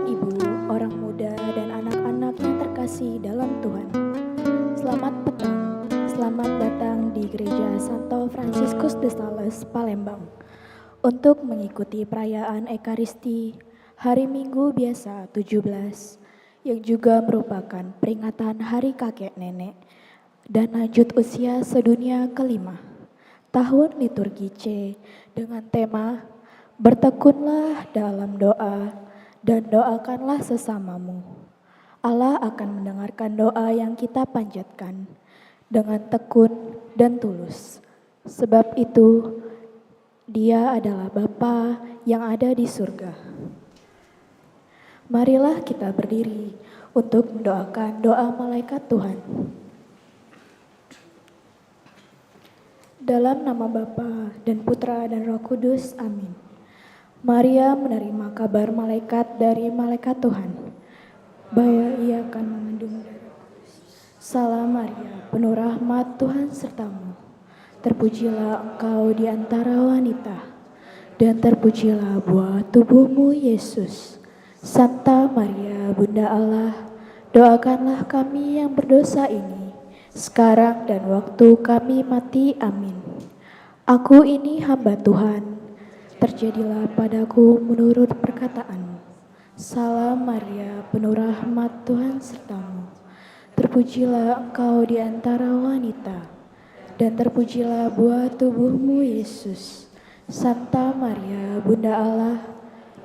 Bapak, Ibu, orang muda, dan anak-anak yang terkasih dalam Tuhan. Selamat petang, selamat datang di Gereja Santo Fransiskus de Sales, Palembang, untuk mengikuti perayaan Ekaristi Hari Minggu Biasa 17, yang juga merupakan peringatan Hari Kakek Nenek dan lanjut usia sedunia kelima, tahun liturgi C, dengan tema Bertekunlah dalam doa dan doakanlah sesamamu. Allah akan mendengarkan doa yang kita panjatkan dengan tekun dan tulus. Sebab itu, Dia adalah Bapa yang ada di surga. Marilah kita berdiri untuk mendoakan doa malaikat Tuhan. Dalam nama Bapa dan Putra dan Roh Kudus, amin. Maria menerima kabar malaikat dari malaikat Tuhan, bahwa ia akan mengandung darah kudus. Salam Maria, penuh rahmat, Tuhan sertamu. Terpujilah engkau di antara wanita, dan terpujilah buah tubuhmu, Yesus. Santa Maria, Bunda Allah, doakanlah kami yang berdosa ini, sekarang dan waktu kami mati. Amin. Aku ini hamba Tuhan, terjadilah padaku menurut perkataanmu. Salam Maria, penuh rahmat, Tuhan sertamu. Terpujilah engkau di antara wanita, dan terpujilah buah tubuhmu, Yesus. Santa Maria, Bunda Allah,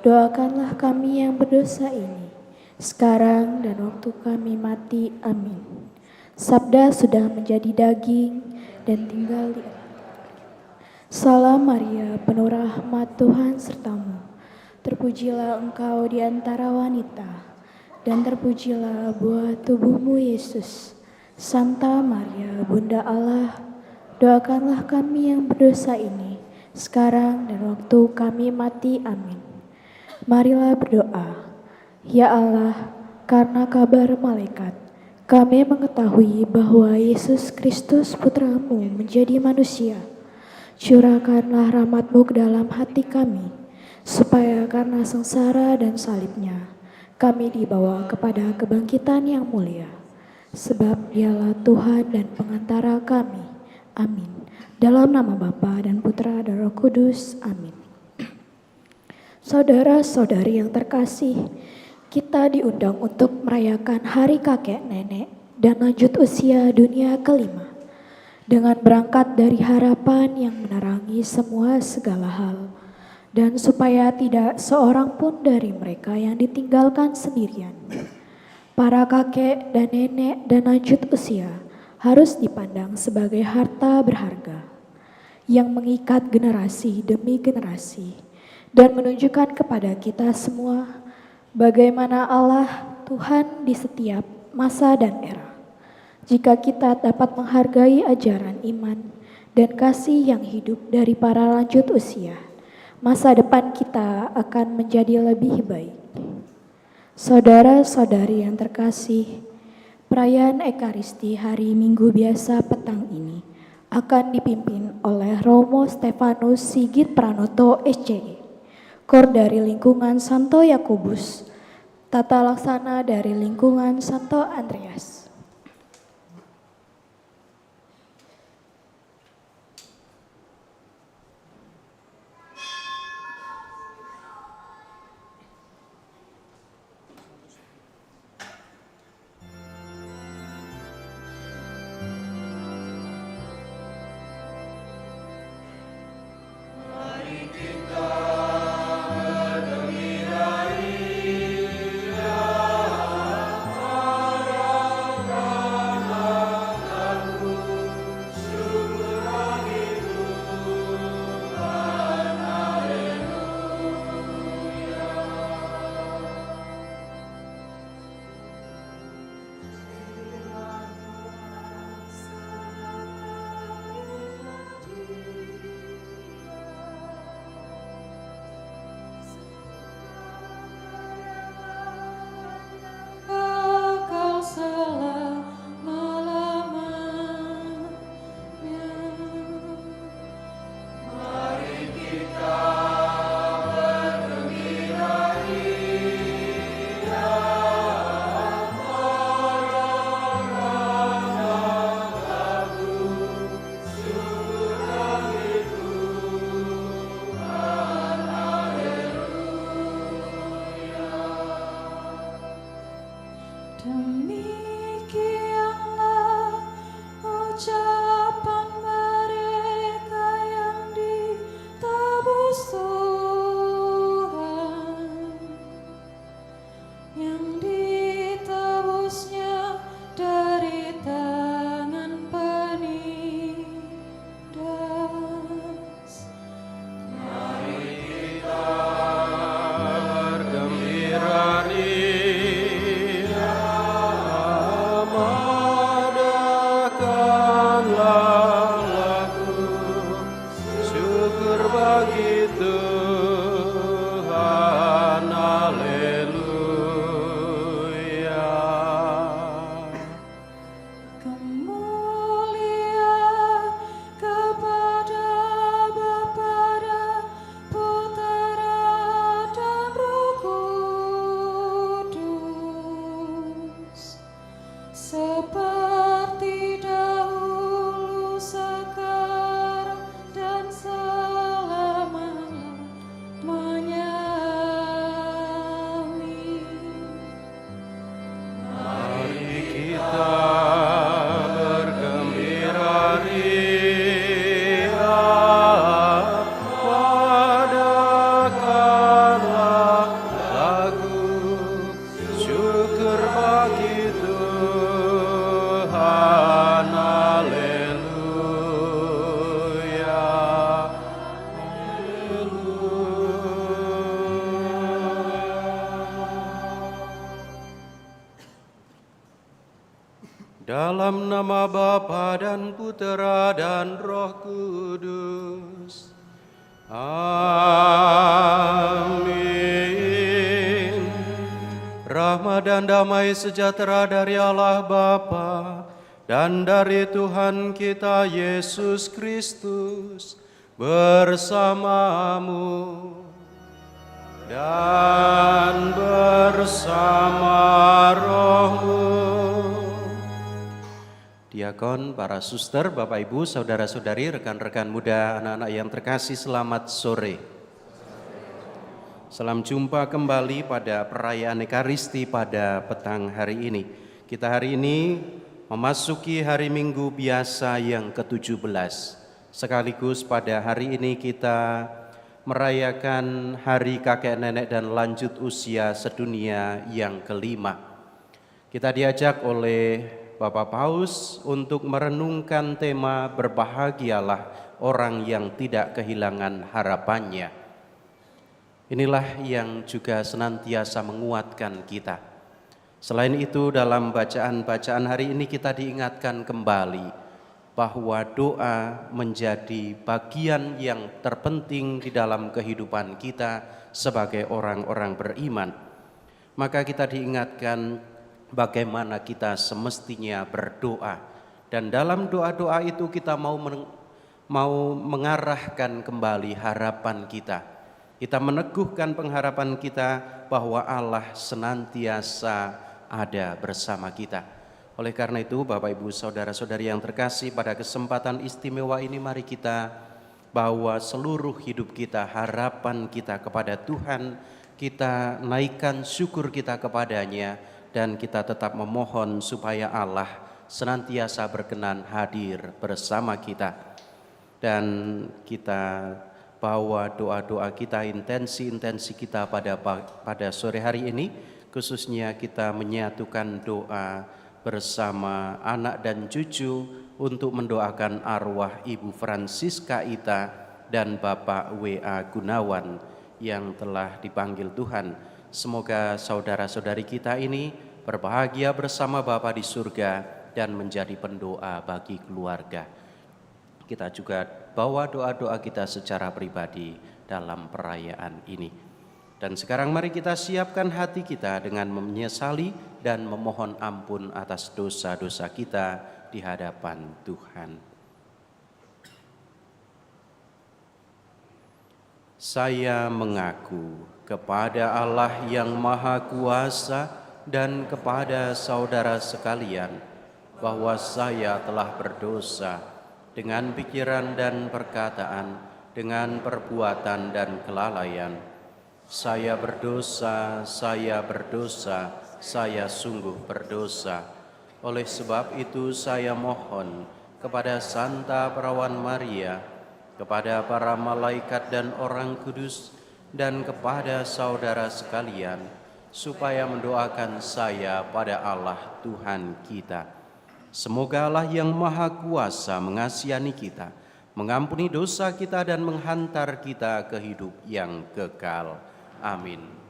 doakanlah kami yang berdosa ini, sekarang dan waktu kami mati. Amin. Sabda sudah menjadi daging dan tinggal di Salam Maria, penuh rahmat, Tuhan sertamu. Terpujilah engkau di antara wanita, dan terpujilah buah tubuhmu, Yesus. Santa Maria, Bunda Allah, doakanlah kami yang berdosa ini, sekarang dan waktu kami mati. Amin. Marilah berdoa. Ya Allah, karena kabar malaikat, kami mengetahui bahwa Yesus Kristus Putramu menjadi manusia. Curahkanlah rahmat-Mu ke dalam hati kami, supaya karena sengsara dan salibnya, kami dibawa kepada kebangkitan yang mulia. Sebab Dialah Tuhan dan pengantara kami. Amin. Dalam nama Bapa dan Putra dan Roh Kudus. Amin. Saudara-saudari yang terkasih, kita diundang untuk merayakan Hari Kakek Nenek dan lanjut usia dunia kelima, dengan berangkat dari harapan yang menerangi semua segala hal, dan supaya tidak seorang pun dari mereka yang ditinggalkan sendirian. Para kakek dan nenek dan lanjut usia harus dipandang sebagai harta berharga yang mengikat generasi demi generasi dan menunjukkan kepada kita semua bagaimana Allah Tuhan di setiap masa dan era. Jika kita dapat menghargai ajaran iman dan kasih yang hidup dari para lanjut usia, masa depan kita akan menjadi lebih baik. Saudara-saudari yang terkasih, perayaan Ekaristi Hari Minggu Biasa petang ini akan dipimpin oleh Romo Stefanus Sigit Pranoto SCE, Kor dari lingkungan Santo Yakobus, tata laksana dari lingkungan Santo Andreas. Demikianlah ucapan mereka yang ditebus Tuhan, yang ditebusnya dari tangan penindas. Mari kita bergembira ria, mengadakanlah lagu syukur bagi Tuhan, haleluya. Kemuliaan kepada Bapa dan Putera dan Roh Kudus, seperti dahulu, sekarang, dan selama-lamanya. Amin. Mari kita bergembira ria, mengadakanlah lagu syukur bagi Tuhan, haleluya, haleluya. Dalam nama Bapa dan Putera dan Roh Kudus. Amin. Rahmat dan damai sejahtera dari Allah Bapa dan dari Tuhan kita Yesus Kristus bersamamu dan bersama rohmu. Diakon, para suster, Bapak Ibu, saudara-saudari, rekan-rekan muda, anak-anak yang terkasih, selamat sore. Salam jumpa kembali pada perayaan Ekaristi pada petang hari ini. Kita hari ini memasuki hari Minggu biasa yang ke-17. Sekaligus pada hari ini kita merayakan Hari Kakek Nenek dan Lanjut Usia Sedunia yang kelima. Kita diajak oleh Bapak Paus untuk merenungkan tema berbahagialah orang yang tidak kehilangan harapannya. Inilah yang juga senantiasa menguatkan kita. Selain itu, dalam bacaan-bacaan hari ini kita diingatkan kembali bahwa doa menjadi bagian yang terpenting di dalam kehidupan kita sebagai orang-orang beriman. Maka kita diingatkan bagaimana kita semestinya berdoa, dan dalam doa-doa itu kita mau mengarahkan kembali harapan kita. Kita meneguhkan pengharapan kita bahwa Allah senantiasa ada bersama kita. Oleh karena itu, Bapak Ibu saudara-saudari yang terkasih, pada kesempatan istimewa ini mari kita bawa seluruh hidup kita, harapan kita kepada Tuhan, kita naikkan syukur kita kepadanya, dan kita tetap memohon supaya Allah senantiasa berkenan hadir bersama kita. Dan kita bawa doa-doa kita, intensi-intensi kita pada sore hari ini, khususnya kita menyatukan doa bersama anak dan cucu untuk mendoakan arwah Ibu Francisca Ita dan Bapak W.A. Gunawan yang telah dipanggil Tuhan. Semoga saudara-saudari kita ini berbahagia bersama Bapa di surga dan menjadi pendoa bagi keluarga. Kita juga bawa doa-doa kita secara pribadi dalam perayaan ini. Dan sekarang mari kita siapkan hati kita dengan menyesali dan memohon ampun atas dosa-dosa kita di hadapan Tuhan. Saya mengaku kepada Allah yang Maha Kuasa dan kepada saudara sekalian bahwa saya telah berdosa dengan pikiran dan perkataan, dengan perbuatan dan kelalaian. Saya berdosa, saya sungguh berdosa. Oleh sebab itu saya mohon kepada Santa Perawan Maria, kepada para malaikat dan orang kudus, dan kepada saudara sekalian, supaya mendoakan saya pada Allah Tuhan kita. Semoga Allah yang Maha Kuasa mengasihani kita, mengampuni dosa kita dan menghantar kita ke hidup yang kekal. Amin.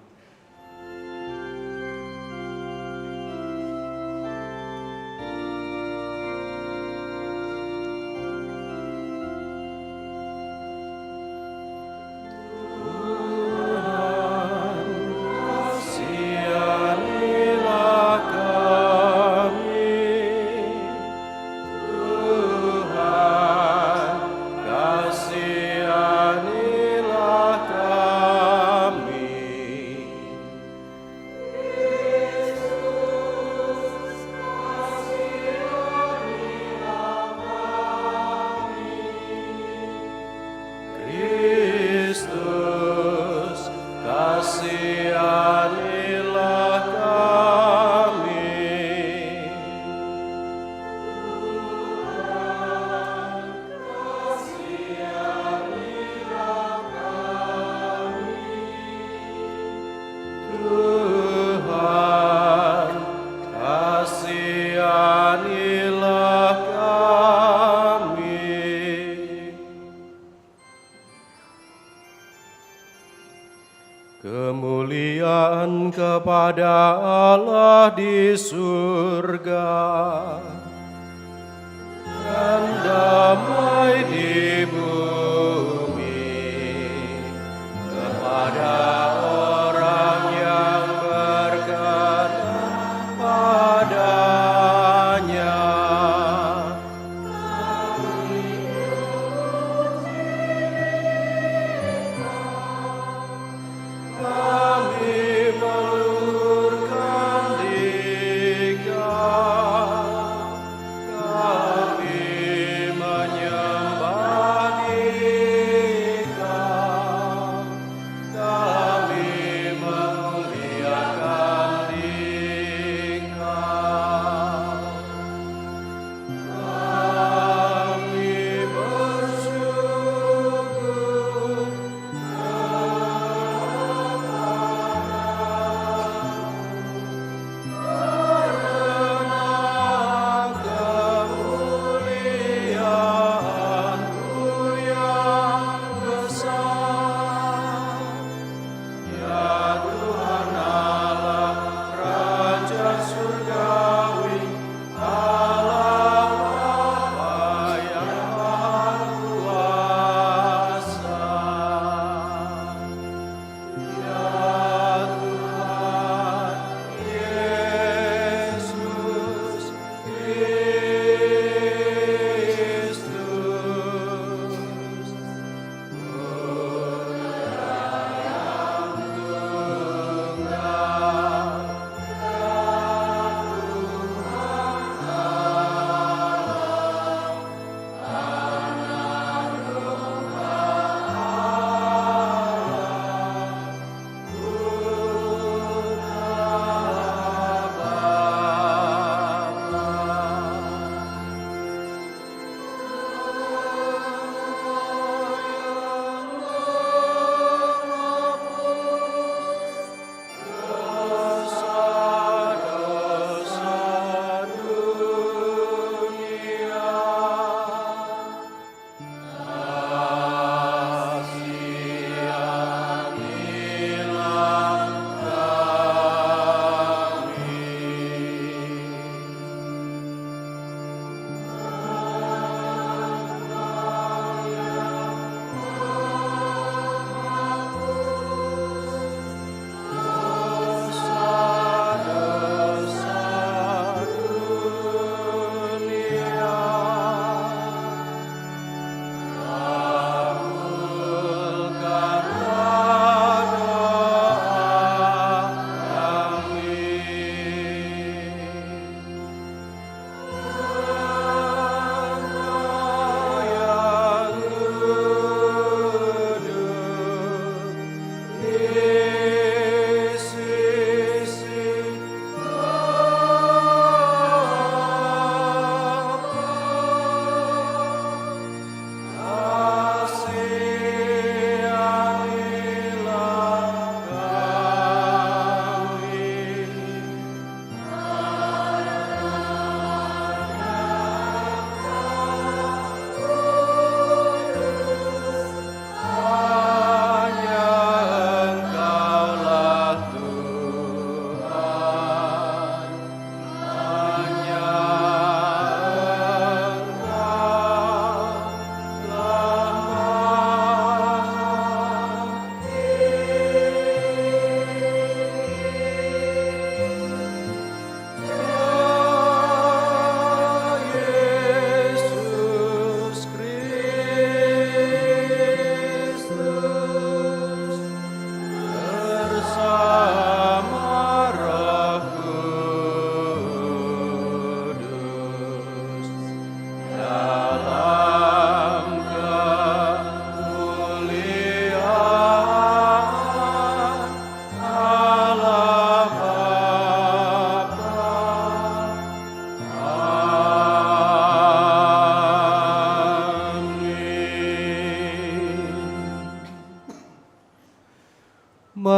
Kemuliaan kepada Allah di surga dan damai di bumi kepada orang yang berkenan padanya. Kami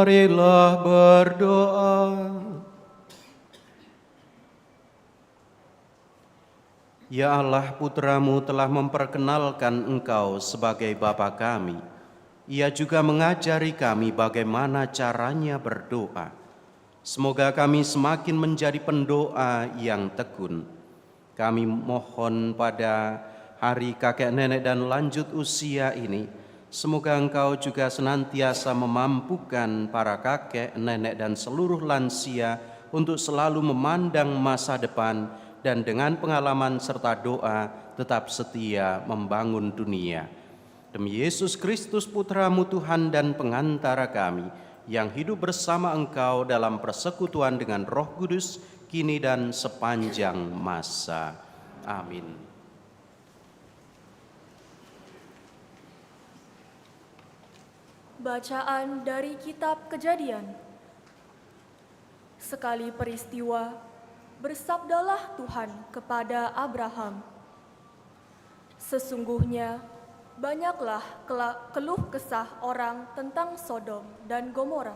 Marilah berdoa. Ya Allah, Putra-Mu telah memperkenalkan Engkau sebagai Bapa kami. Ia juga mengajari kami bagaimana caranya berdoa. Semoga kami semakin menjadi pendoa yang tekun. Kami mohon pada hari kakek nenek dan lanjut usia ini, semoga Engkau juga senantiasa memampukan para kakek, nenek, dan seluruh lansia untuk selalu memandang masa depan dan dengan pengalaman serta doa tetap setia membangun dunia. Demi Yesus Kristus, Putra-Mu Tuhan dan pengantara kami, yang hidup bersama Engkau dalam persekutuan dengan Roh Kudus, kini dan sepanjang masa. Amin. Bacaan dari Kitab Kejadian. Sekali peristiwa, bersabdalah Tuhan kepada Abraham, "Sesungguhnya banyaklah keluh kesah orang tentang Sodom dan Gomora,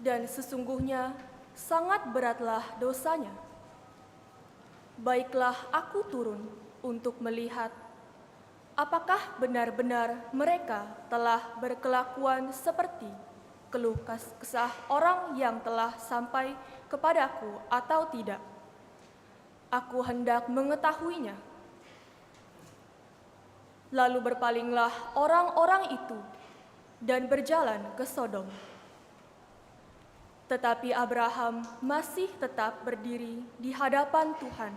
dan sesungguhnya sangat beratlah dosanya. Baiklah aku turun untuk melihat apakah benar-benar mereka telah berkelakuan seperti keluh kesah orang yang telah sampai kepadaku atau tidak. Aku hendak mengetahuinya." Lalu berpalinglah orang-orang itu dan berjalan ke Sodom. Tetapi Abraham masih tetap berdiri di hadapan Tuhan.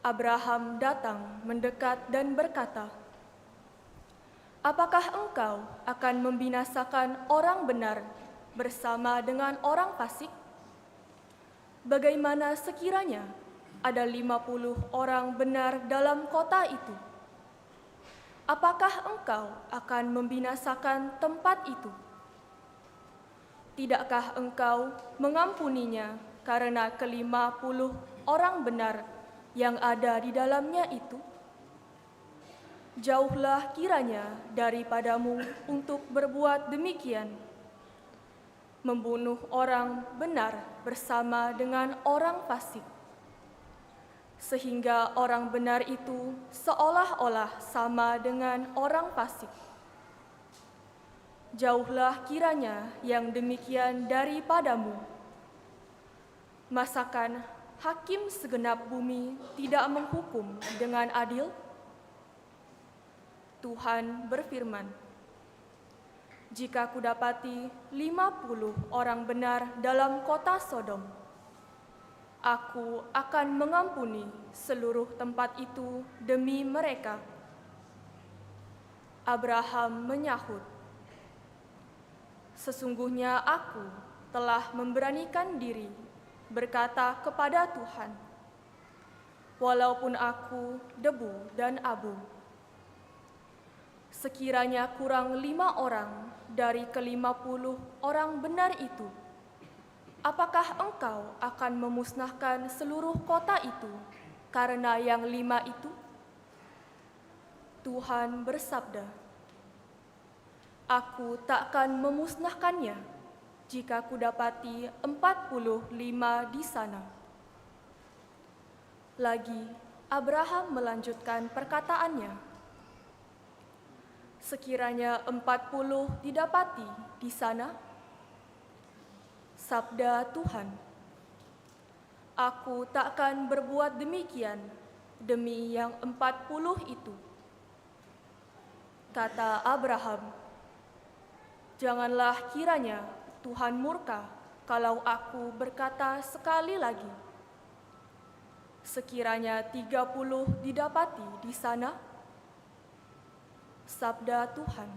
Abraham datang mendekat dan berkata, "Apakah engkau akan membinasakan orang benar bersama dengan orang fasik? Bagaimana sekiranya ada 50 orang benar dalam kota itu? Apakah engkau akan membinasakan tempat itu? Tidakkah engkau mengampuninya karena ke-50 orang benar yang ada di dalamnya itu? Jauhlah kiranya daripadamu untuk berbuat demikian, membunuh orang benar bersama dengan orang fasik, sehingga orang benar itu seolah-olah sama dengan orang fasik. Jauhlah kiranya yang demikian daripadamu. Masakan hakim segenap bumi tidak menghukum dengan adil?" Tuhan berfirman, "Jika kudapati 50 orang benar dalam kota Sodom, aku akan mengampuni seluruh tempat itu demi mereka." Abraham menyahut, "Sesungguhnya aku telah memberanikan diri berkata kepada Tuhan, walaupun aku debu dan abu. Sekiranya kurang 5 orang dari ke-50 orang benar itu, apakah engkau akan memusnahkan seluruh kota itu karena yang 5 itu?" Tuhan bersabda, "Aku takkan memusnahkannya jika kudapati 45 di sana." Lagi Abraham melanjutkan perkataannya, "Sekiranya 40 didapati di sana," sabda Tuhan, "aku takkan berbuat demikian demi yang 40 itu." Kata Abraham, "Janganlah kiranya Tuhan murka kalau aku berkata sekali lagi, sekiranya 30 didapati di sana." Sabda Tuhan,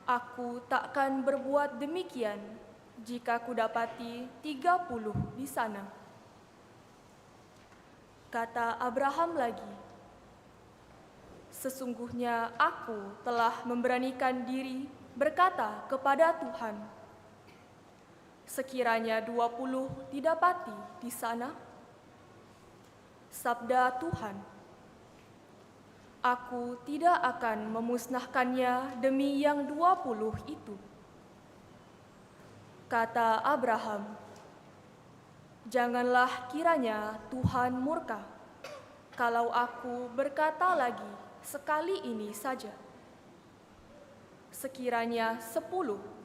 "Aku takkan berbuat demikian jika kudapati 30 di sana." Kata Abraham lagi, "Sesungguhnya aku telah memberanikan diri berkata kepada Tuhan, sekiranya 20 didapati di sana." Sabda Tuhan, Aku tidak akan memusnahkannya demi yang 20 itu. Kata Abraham, janganlah kiranya Tuhan murka kalau aku berkata lagi sekali ini saja. Sekiranya 10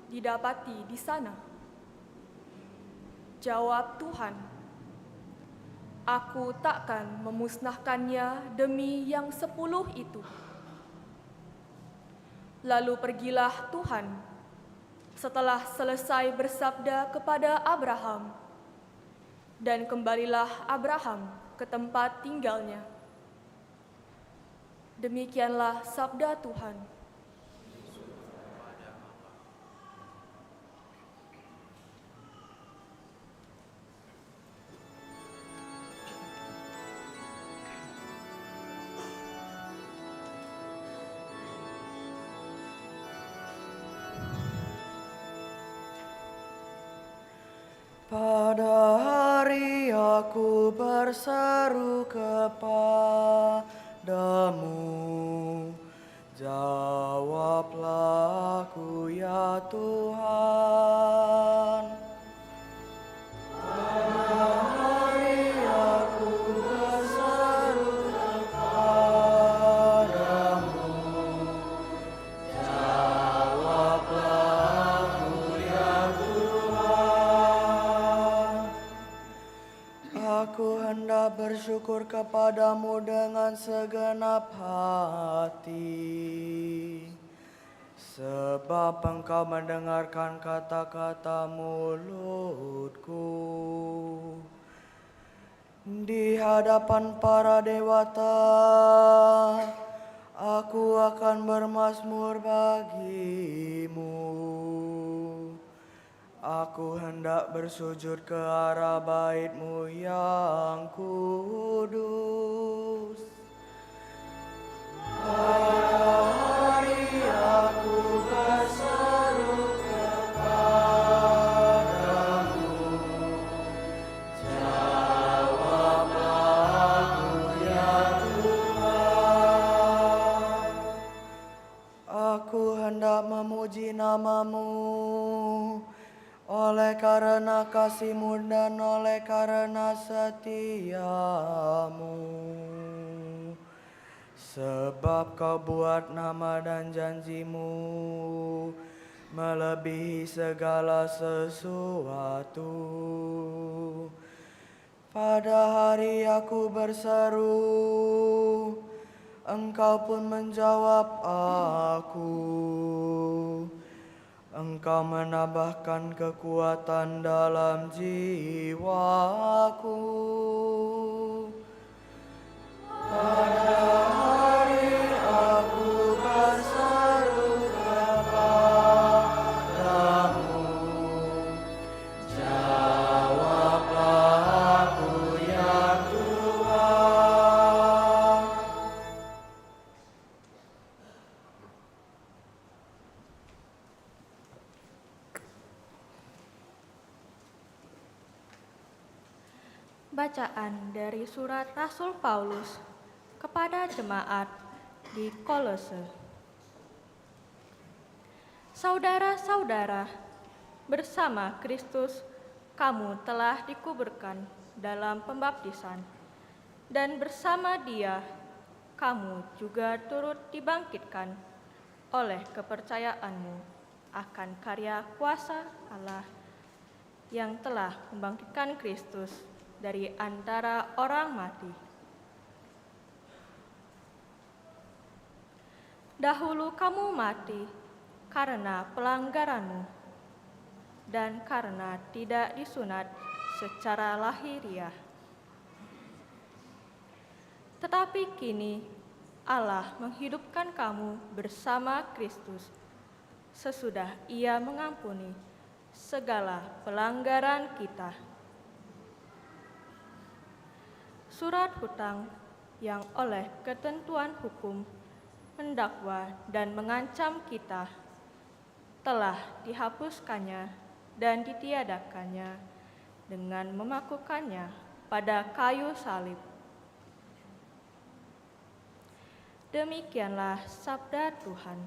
didapati di sana. Jawab Tuhan, aku takkan memusnahkannya demi yang 10 itu. Lalu pergilah Tuhan setelah selesai bersabda kepada Abraham, dan kembalilah Abraham ke tempat tinggalnya. Demikianlah sabda Tuhan. Pada hari aku berseru kepadamu, jawablah aku ya Tuhan. Pada hari aku berseru kepadamu, jawablah aku ya Tuhan. Aku hendak bersyukur kepadamu dengan segenap hati, sebab Engkau mendengarkan kata-kata mulutku. Di hadapan para dewata, aku akan bermazmur bagimu. Aku hendak bersujud ke arah bait-Mu yang kudus. Pada hari aku berseru kepadamu, jawablah aku ya Tuhan. Aku hendak memuji nama-Mu, oleh karena kasih-Mu dan oleh karena setia-Mu. Sebab Kau buat nama dan janji-Mu melebihi segala sesuatu. Pada hari aku berseru, Engkau pun menjawab aku. Engkau menambahkan kekuatan dalam jiwaku. Pada hari aku berseru kepadamu, jawablah aku ya Tuhan. Bacaan dari surat Rasul Paulus kepada jemaat di Kolose. Saudara-saudara, bersama Kristus kamu telah dikuburkan dalam pembaptisan, dan bersama Dia kamu juga turut dibangkitkan oleh kepercayaanmu akan karya kuasa Allah yang telah membangkitkan Kristus dari antara orang mati. Dahulu kamu mati karena pelanggaranmu dan karena tidak disunat secara lahiriah. Tetapi kini Allah menghidupkan kamu bersama Kristus sesudah Ia mengampuni segala pelanggaran kita. Surat hutang yang oleh ketentuan hukum mendakwa dan mengancam kita telah dihapuskannya dan ditiadakannya dengan memakukannya pada kayu salib. Demikianlah sabda Tuhan.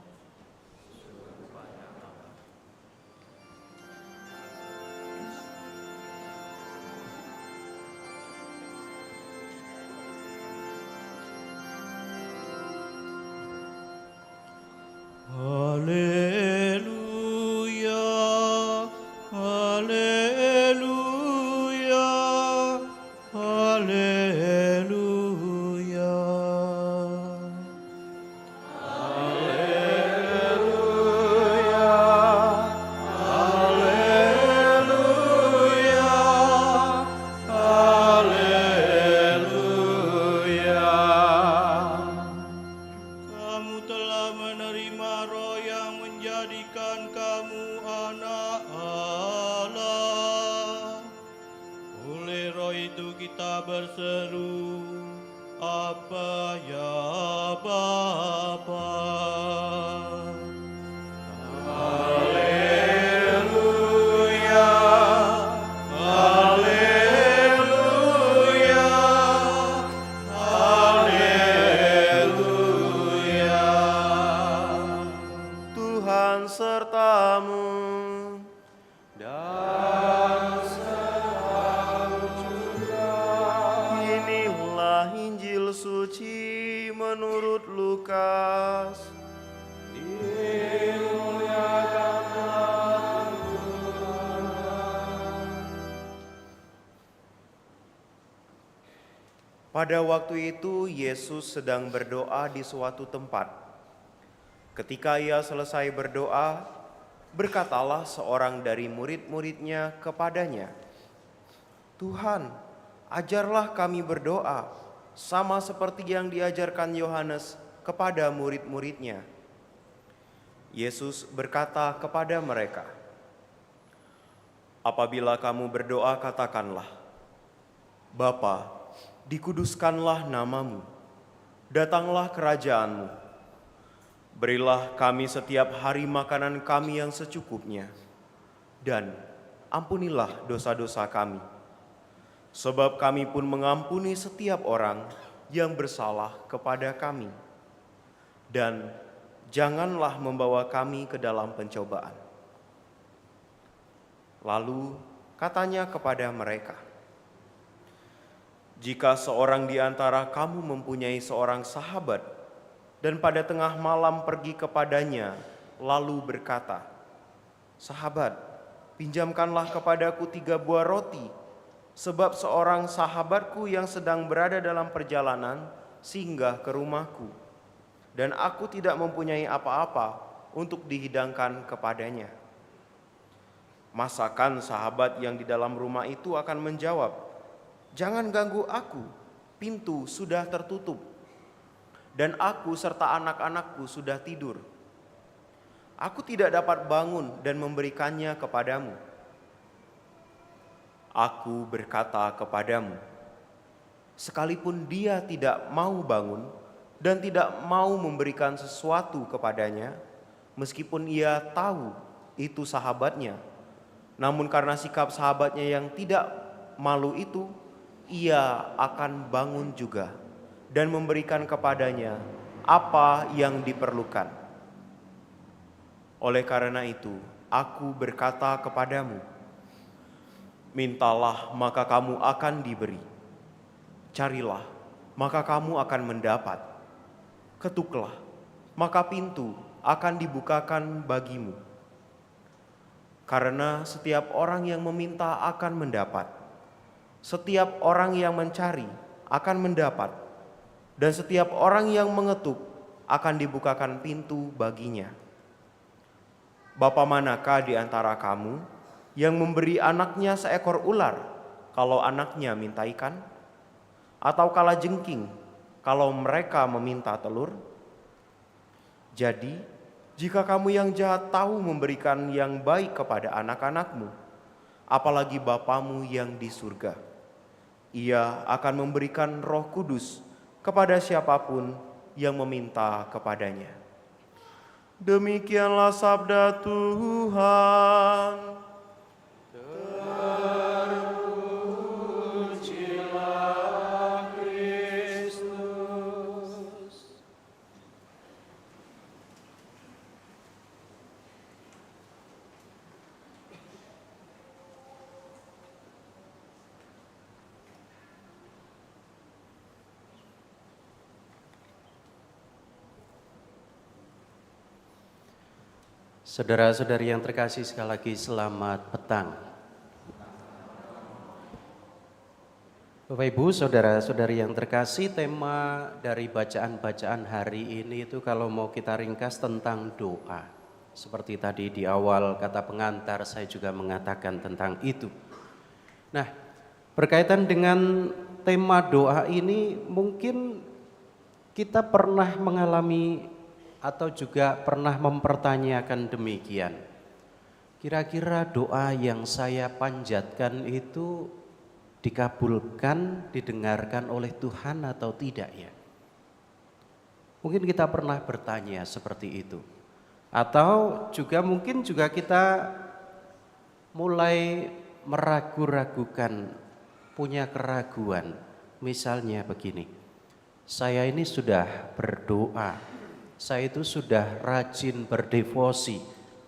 Haleluya, haleluya, haleluya. Kamu telah menerima Roh yang menjadikan kamu anak Allah. Oleh Roh itu kita berseru, Apa ya Bapa. Haleluya, haleluya, haleluya. Tuhan sertamu. Inilah Injil suci menurut Lukas. Pada waktu itu Yesus sedang berdoa di suatu tempat. Ketika ia selesai berdoa, berkatalah seorang dari murid-muridnya kepadanya, Tuhan, ajarlah kami berdoa, sama seperti yang diajarkan Yohanes kepada murid-muridnya. Yesus berkata kepada mereka, apabila kamu berdoa katakanlah, Bapa, dikuduskanlah namamu, datanglah kerajaanmu. Berilah kami setiap hari makanan kami yang secukupnya, dan ampunilah dosa-dosa kami, sebab kami pun mengampuni setiap orang yang bersalah kepada kami. Dan janganlah membawa kami ke dalam pencobaan. Lalu katanya kepada mereka, jika seorang di antara kamu mempunyai seorang sahabat, dan pada tengah malam pergi kepadanya, lalu berkata, Sahabat, pinjamkanlah kepadaku 3 buah roti, sebab seorang sahabatku yang sedang berada dalam perjalanan singgah ke rumahku, dan aku tidak mempunyai apa-apa untuk dihidangkan kepadanya. Masakan sahabat yang di dalam rumah itu akan menjawab, Jangan ganggu aku, pintu sudah tertutup, dan aku serta anak-anakku sudah tidur. Aku tidak dapat bangun dan memberikannya kepadamu. Aku berkata kepadamu, sekalipun dia tidak mau bangun dan tidak mau memberikan sesuatu kepadanya, meskipun ia tahu itu sahabatnya, namun karena sikap sahabatnya yang tidak malu itu, ia akan bangun juga dan memberikan kepadanya apa yang diperlukan. Oleh karena itu, aku berkata kepadamu, mintalah maka kamu akan diberi, carilah maka kamu akan mendapat, ketuklah maka pintu akan dibukakan bagimu. Karena setiap orang yang meminta akan mendapat, setiap orang yang mencari akan mendapat, dan setiap orang yang mengetuk akan dibukakan pintu baginya. Bapa manakah di antara kamu yang memberi anaknya seekor ular kalau anaknya minta ikan? Atau kalajengking kalau mereka meminta telur? Jadi, jika kamu yang jahat tahu memberikan yang baik kepada anak-anakmu, apalagi Bapamu yang di surga, Ia akan memberikan Roh Kudus kepada siapapun yang meminta kepadanya. Demikianlah sabda Tuhan. Terpujilah Kristus. Saudara-saudari yang terkasih, sekali lagi selamat petang. Bapak Ibu, saudara-saudari yang terkasih, tema dari bacaan-bacaan hari ini itu kalau mau kita ringkas tentang doa. Seperti tadi di awal kata pengantar saya juga mengatakan tentang itu. Nah, berkaitan dengan tema doa ini mungkin kita pernah mengalami atau juga pernah mempertanyakan demikian. Kira-kira doa yang saya panjatkan itu dikabulkan, didengarkan oleh Tuhan atau tidak ya? Mungkin kita pernah bertanya seperti itu. Atau juga mungkin juga kita mulai meragu-ragukan, punya keraguan. Misalnya begini, saya ini sudah berdoa, saya itu sudah rajin berdevosi,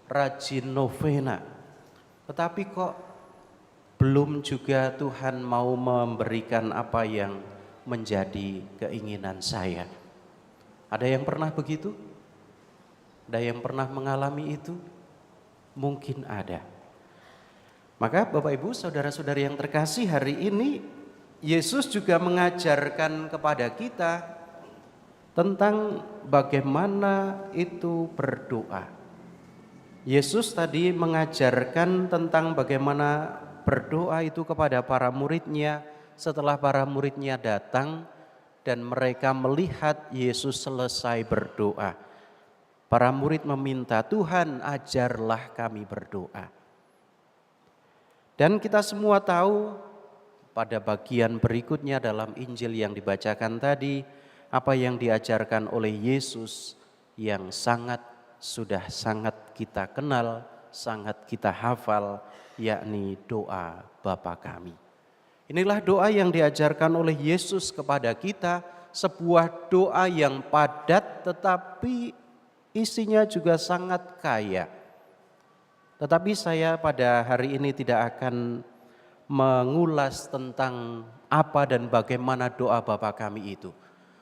rajin novena, tetapi kok belum juga Tuhan mau memberikan apa yang menjadi keinginan saya. Ada yang pernah begitu? Ada yang pernah mengalami itu? Mungkin ada. Maka Bapak Ibu, saudara-saudari yang terkasih, hari ini Yesus juga mengajarkan kepada kita tentang bagaimana itu berdoa. Yesus tadi mengajarkan tentang bagaimana berdoa itu kepada para muridnya setelah para muridnya datang dan mereka melihat Yesus selesai berdoa. Para murid meminta, Tuhan ajarlah kami berdoa. Dan kita semua tahu pada bagian berikutnya dalam Injil yang dibacakan tadi, apa yang diajarkan oleh Yesus yang sudah sangat kita kenal, sangat kita hafal, yakni doa Bapa kami. Inilah doa yang diajarkan oleh Yesus kepada kita, sebuah doa yang padat tetapi isinya juga sangat kaya. Tetapi saya pada hari ini tidak akan mengulas tentang apa dan bagaimana doa Bapa kami itu.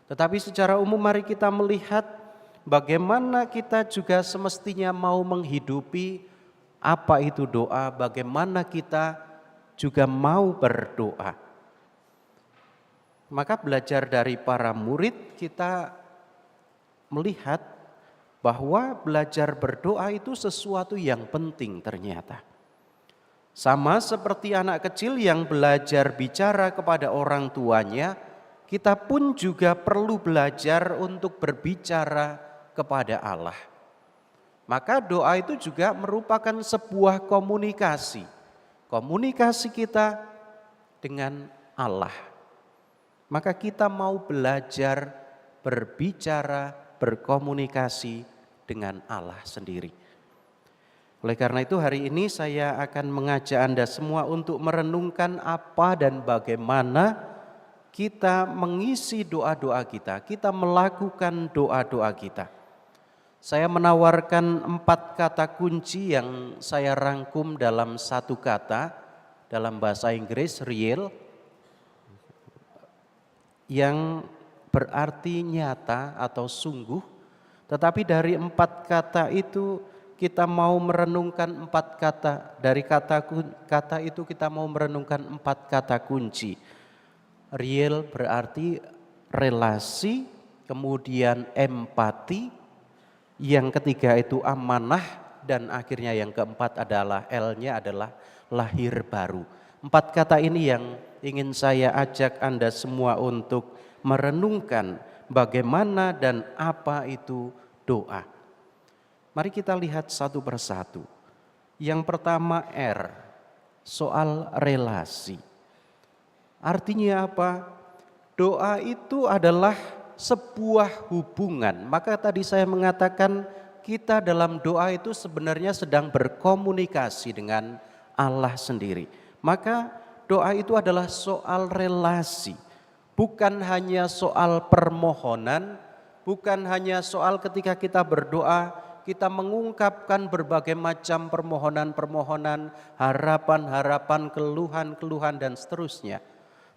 Tetapi secara umum mari kita melihat bagaimana kita juga semestinya mau menghidupi apa itu doa, bagaimana kita juga mau berdoa. Maka belajar dari para murid kita melihat bahwa belajar berdoa itu sesuatu yang penting ternyata. Sama seperti anak kecil yang belajar bicara kepada orang tuanya, kita pun juga perlu belajar untuk berbicara kepada Allah. Maka doa itu juga merupakan sebuah komunikasi. Komunikasi kita dengan Allah. Maka kita mau belajar berbicara, berkomunikasi dengan Allah sendiri. Oleh karena itu hari ini saya akan mengajak Anda semua untuk merenungkan apa dan bagaimana kita mengisi doa-doa kita melakukan doa-doa kita. Saya menawarkan 4 kata kunci yang saya rangkum dalam satu kata dalam bahasa Inggris, real, yang berarti nyata atau sungguh. Tetapi dari 4 kata itu kita mau merenungkan 4 kata. Dari kata itu kita mau merenungkan 4 kata kunci. Real berarti relasi, kemudian empati, yang ketiga itu amanah, dan akhirnya yang keempat adalah L-nya adalah lahir baru. 4 kata ini yang ingin saya ajak Anda semua untuk merenungkan bagaimana dan apa itu doa. Mari kita lihat satu persatu. Yang pertama R, soal relasi. Artinya apa? Doa itu adalah sebuah hubungan. Maka tadi saya mengatakan kita dalam doa itu sebenarnya sedang berkomunikasi dengan Allah sendiri. Maka doa itu adalah soal relasi. Bukan hanya soal permohonan, bukan hanya soal ketika kita berdoa kita mengungkapkan berbagai macam permohonan-permohonan, harapan-harapan, keluhan-keluhan dan seterusnya.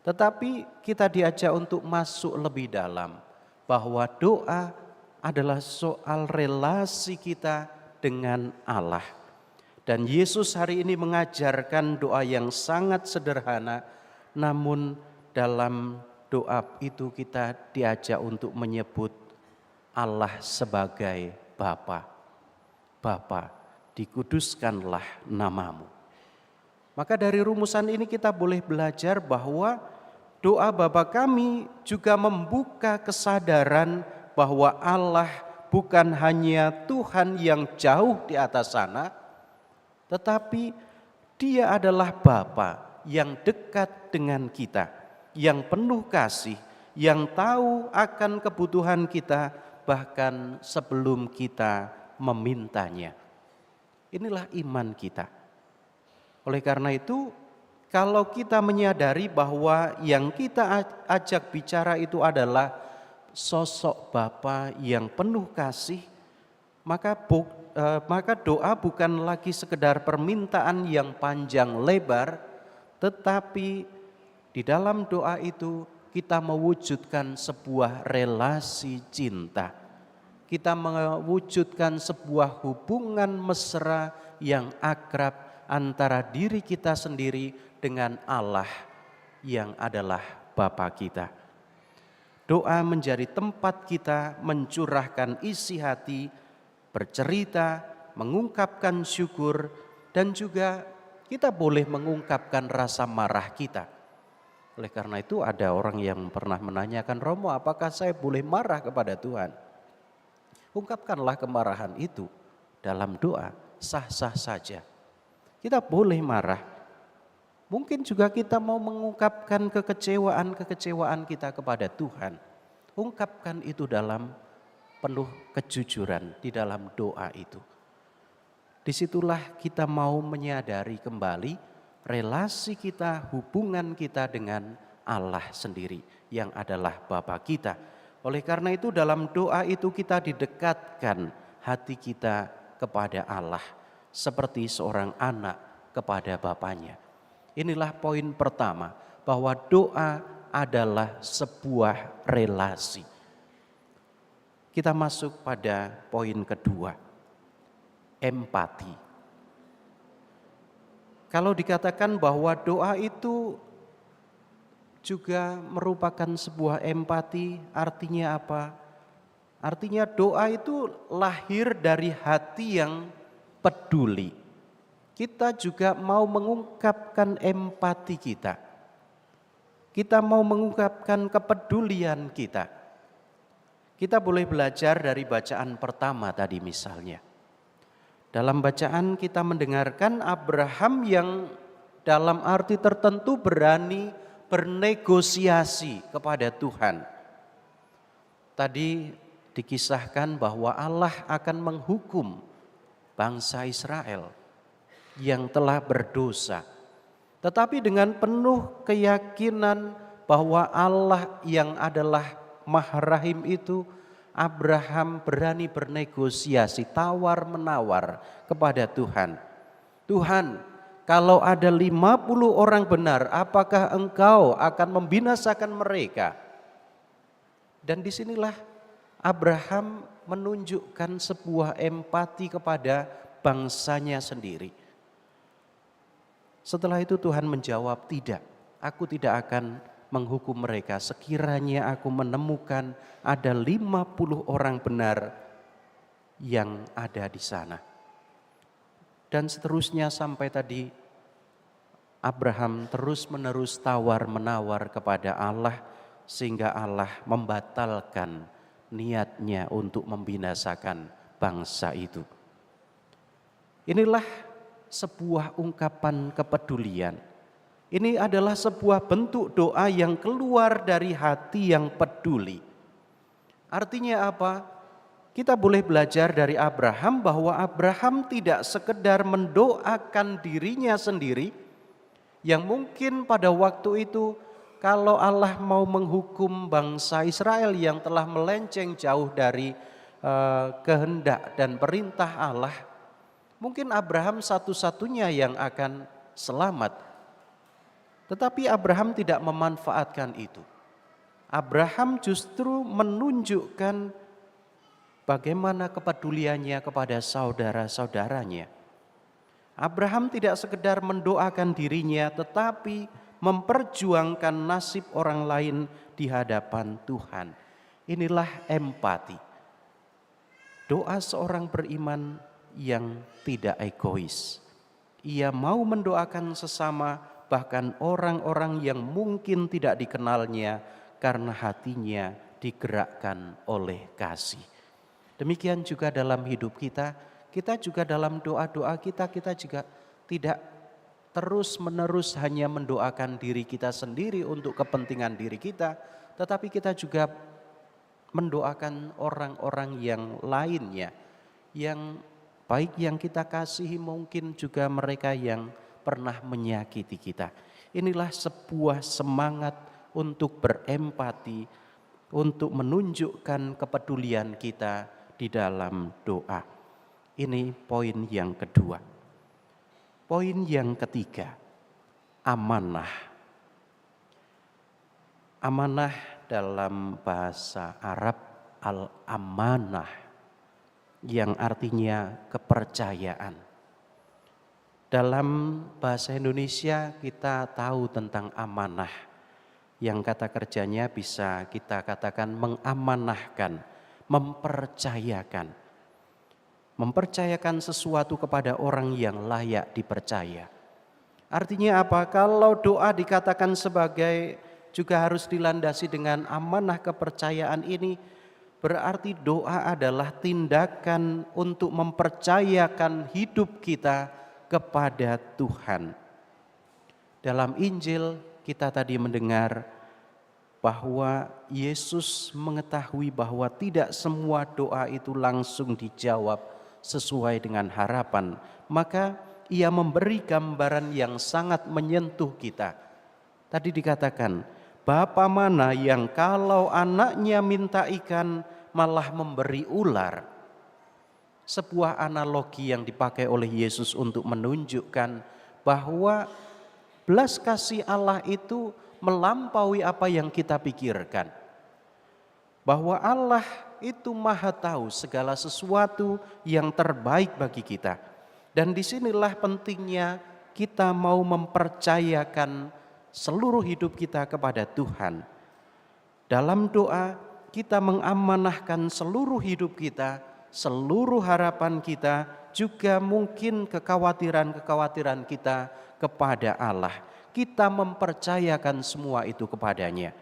Tetapi kita diajak untuk masuk lebih dalam bahwa doa adalah soal relasi kita dengan Allah. Dan Yesus hari ini mengajarkan doa yang sangat sederhana, namun dalam doa itu kita diajak untuk menyebut Allah sebagai Bapa. Bapa, dikuduskanlah namamu. Maka dari rumusan ini kita boleh belajar bahwa doa Bapa kami juga membuka kesadaran bahwa Allah bukan hanya Tuhan yang jauh di atas sana, tetapi Dia adalah Bapa yang dekat dengan kita, yang penuh kasih, yang tahu akan kebutuhan kita bahkan sebelum kita memintanya. Inilah iman kita. Oleh karena itu, kalau kita menyadari bahwa yang kita ajak bicara itu adalah sosok Bapa yang penuh kasih, maka doa bukan lagi sekedar permintaan yang panjang lebar, tetapi di dalam doa itu kita mewujudkan sebuah relasi cinta. Kita mewujudkan sebuah hubungan mesra yang akrab antara diri kita sendiri dengan Allah yang adalah Bapa kita. Doa menjadi tempat kita mencurahkan isi hati, bercerita, mengungkapkan syukur, dan juga kita boleh mengungkapkan rasa marah kita. Oleh karena itu ada orang yang pernah menanyakan, Romo, apakah saya boleh marah kepada Tuhan? Ungkapkanlah kemarahan itu dalam doa, sah-sah saja. Kita boleh marah. Mungkin juga kita mau mengungkapkan kekecewaan kita kepada Tuhan. Ungkapkan itu dalam penuh kejujuran di dalam doa itu. Disitulah kita mau menyadari kembali relasi kita, hubungan kita dengan Allah sendiri yang adalah Bapa kita. Oleh karena itu dalam doa itu kita didekatkan hati kita kepada Allah seperti seorang anak kepada bapaknya. Inilah poin pertama, bahwa doa adalah sebuah relasi. Kita masuk pada poin kedua, empati. Kalau dikatakan bahwa doa itu juga merupakan sebuah empati, artinya apa? Artinya doa itu lahir dari hati yang peduli. Kita juga mau mengungkapkan empati kita. Kita mau mengungkapkan kepedulian kita. Kita boleh belajar dari bacaan pertama tadi misalnya. Dalam bacaan kita mendengarkan Abraham yang dalam arti tertentu berani bernegosiasi kepada Tuhan. Tadi dikisahkan bahwa Allah akan menghukum bangsa Israel yang telah berdosa. Tetapi dengan penuh keyakinan bahwa Allah yang adalah Maha Rahim itu, Abraham berani bernegosiasi, tawar-menawar kepada Tuhan. Tuhan, kalau ada 50 orang benar, apakah Engkau akan membinasakan mereka? Dan disinilah Abraham menunjukkan sebuah empati kepada bangsanya sendiri. Setelah itu Tuhan menjawab, tidak, aku tidak akan menghukum mereka sekiranya aku menemukan ada 50 orang benar yang ada di sana. Dan seterusnya sampai tadi Abraham terus-menerus tawar-menawar kepada Allah sehingga Allah membatalkan niatnya untuk membinasakan bangsa itu. Inilah sebuah ungkapan kepedulian. Ini adalah sebuah bentuk doa yang keluar dari hati yang peduli. Artinya apa? Kita boleh belajar dari Abraham bahwa Abraham tidak sekedar mendoakan dirinya sendiri, yang mungkin pada waktu itu kalau Allah mau menghukum bangsa Israel yang telah melenceng jauh dari kehendak dan perintah Allah, mungkin Abraham satu-satunya yang akan selamat. Tetapi Abraham tidak memanfaatkan itu. Abraham justru menunjukkan bagaimana kepeduliannya kepada saudara-saudaranya. Abraham tidak sekedar mendoakan dirinya, tetapi memperjuangkan nasib orang lain di hadapan Tuhan. Inilah empati. Doa seorang beriman yang tidak egois. Ia mau mendoakan sesama, bahkan orang-orang yang mungkin tidak dikenalnya, karena hatinya digerakkan oleh kasih. Demikian juga dalam hidup kita juga dalam doa-doa kita juga tidak terus-menerus hanya mendoakan diri kita sendiri untuk kepentingan diri kita, tetapi kita juga mendoakan orang-orang yang lainnya, yang baik yang kita kasihi, mungkin juga mereka yang pernah menyakiti kita. Inilah sebuah semangat untuk berempati, untuk menunjukkan kepedulian kita di dalam doa. Ini poin yang kedua. Poin yang ketiga, amanah. Amanah dalam bahasa Arab al-amanah, yang artinya kepercayaan. Dalam bahasa Indonesia kita tahu tentang amanah, yang kata kerjanya bisa kita katakan mengamanahkan, mempercayakan. Mempercayakan sesuatu kepada orang yang layak dipercaya. Artinya apa? Kalau doa dikatakan sebagai juga harus dilandasi dengan amanah kepercayaan ini, berarti doa adalah tindakan untuk mempercayakan hidup kita kepada Tuhan. Dalam Injil kita tadi mendengar bahwa Yesus mengetahui bahwa tidak semua doa itu langsung dijawab sesuai dengan harapan, maka ia memberi gambaran yang sangat menyentuh kita. Tadi dikatakan, Bapa mana yang kalau anaknya minta ikan malah memberi ular? Sebuah analogi yang dipakai oleh Yesus untuk menunjukkan bahwa belas kasih Allah itu melampaui apa yang kita pikirkan. Bahwa Allah itu maha tahu segala sesuatu yang terbaik bagi kita. Dan disinilah pentingnya kita mau mempercayakan seluruh hidup kita kepada Tuhan. Dalam doa kita mengamanahkan seluruh hidup kita, seluruh harapan kita, juga mungkin kekhawatiran-kekhawatiran kita kepada Allah. Kita mempercayakan semua itu kepadanya.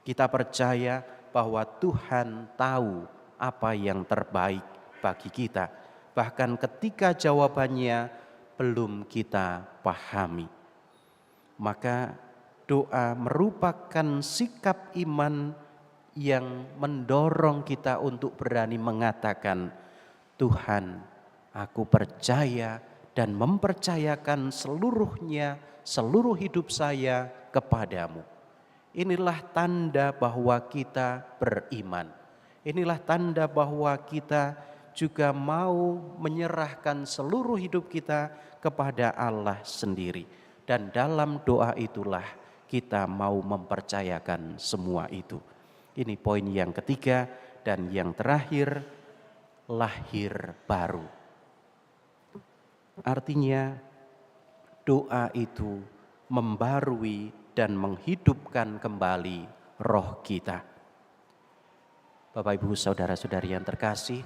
Kita percaya bahwa Tuhan tahu apa yang terbaik bagi kita. Bahkan ketika jawabannya belum kita pahami. Maka doa merupakan sikap iman yang mendorong kita untuk berani mengatakan, Tuhan, aku percaya dan mempercayakan seluruhnya, seluruh hidup saya kepadamu. Inilah tanda bahwa kita beriman. Inilah tanda bahwa kita juga mau menyerahkan seluruh hidup kita kepada Allah sendiri. Dan dalam doa itulah kita mau mempercayakan semua itu. Ini poin yang ketiga dan yang terakhir, lahir baru. Artinya doa itu membarui dan menghidupkan kembali roh kita. Bapak Ibu saudara-saudari yang terkasih,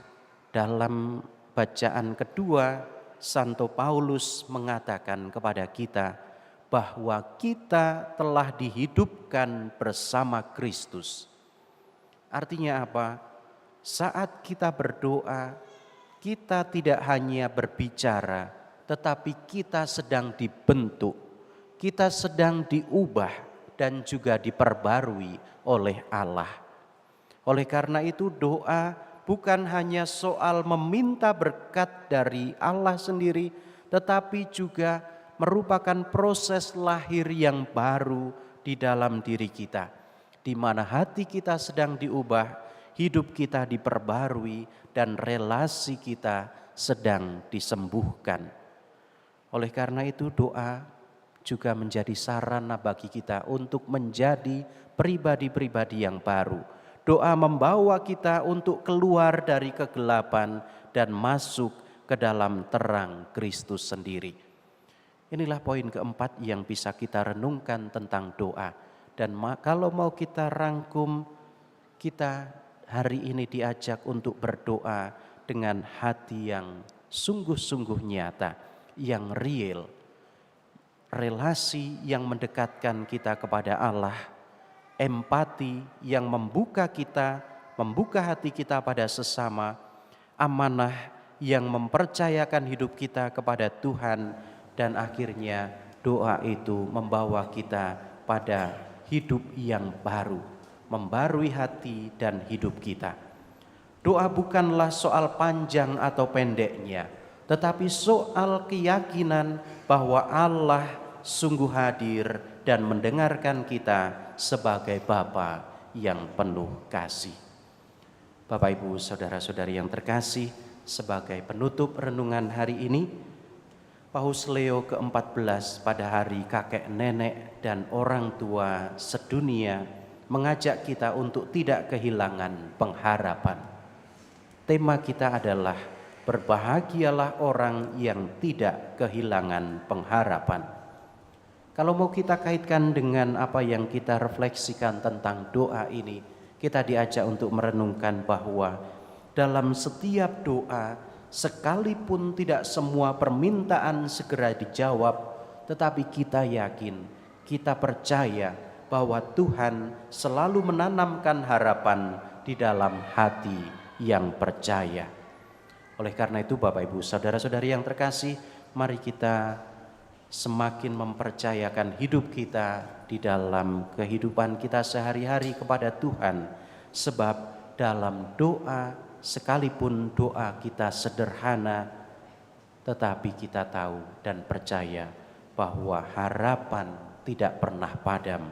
dalam bacaan kedua Santo Paulus mengatakan kepada kita bahwa kita telah dihidupkan bersama Kristus. Artinya apa? Saat kita berdoa, kita tidak hanya berbicara, tetapi kita sedang dibentuk, kita sedang diubah dan juga diperbarui oleh Allah. Oleh karena itu doa bukan hanya soal meminta berkat dari Allah sendiri, tetapi juga merupakan proses lahir yang baru di dalam diri kita, di mana hati kita sedang diubah, hidup kita diperbarui, dan relasi kita sedang disembuhkan. Oleh karena itu doa juga menjadi sarana bagi kita untuk menjadi pribadi-pribadi yang baru. Doa membawa kita untuk keluar dari kegelapan dan masuk ke dalam terang Kristus sendiri. Inilah poin keempat yang bisa kita renungkan tentang doa. Dan kalau mau kita rangkum, kita hari ini diajak untuk berdoa dengan hati yang sungguh-sungguh nyata, yang real. Relasi yang mendekatkan kita kepada Allah, empati yang membuka hati kita pada sesama, amanah yang mempercayakan hidup kita kepada Tuhan, dan akhirnya doa itu membawa kita pada hidup yang baru, membarui hati dan hidup kita. Doa bukanlah soal panjang atau pendeknya, tetapi soal keyakinan bahwa Allah sungguh hadir dan mendengarkan kita sebagai Bapa yang penuh kasih. Bapak, Ibu, saudara-saudari yang terkasih, sebagai penutup renungan hari ini, Paus Leo ke-14 pada hari kakek nenek dan orang tua sedunia mengajak kita untuk tidak kehilangan pengharapan. Tema kita adalah berbahagialah orang yang tidak kehilangan pengharapan. Kalau mau kita kaitkan dengan apa yang kita refleksikan tentang doa ini, kita diajak untuk merenungkan bahwa dalam setiap doa, sekalipun tidak semua permintaan segera dijawab, tetapi kita yakin, kita percaya bahwa Tuhan selalu menanamkan harapan di dalam hati yang percaya. Oleh karena itu, Bapak, Ibu, saudara-saudari yang terkasih, mari kita semakin mempercayakan hidup kita di dalam kehidupan kita sehari-hari kepada Tuhan, sebab dalam doa, sekalipun doa kita sederhana, tetapi kita tahu dan percaya bahwa harapan tidak pernah padam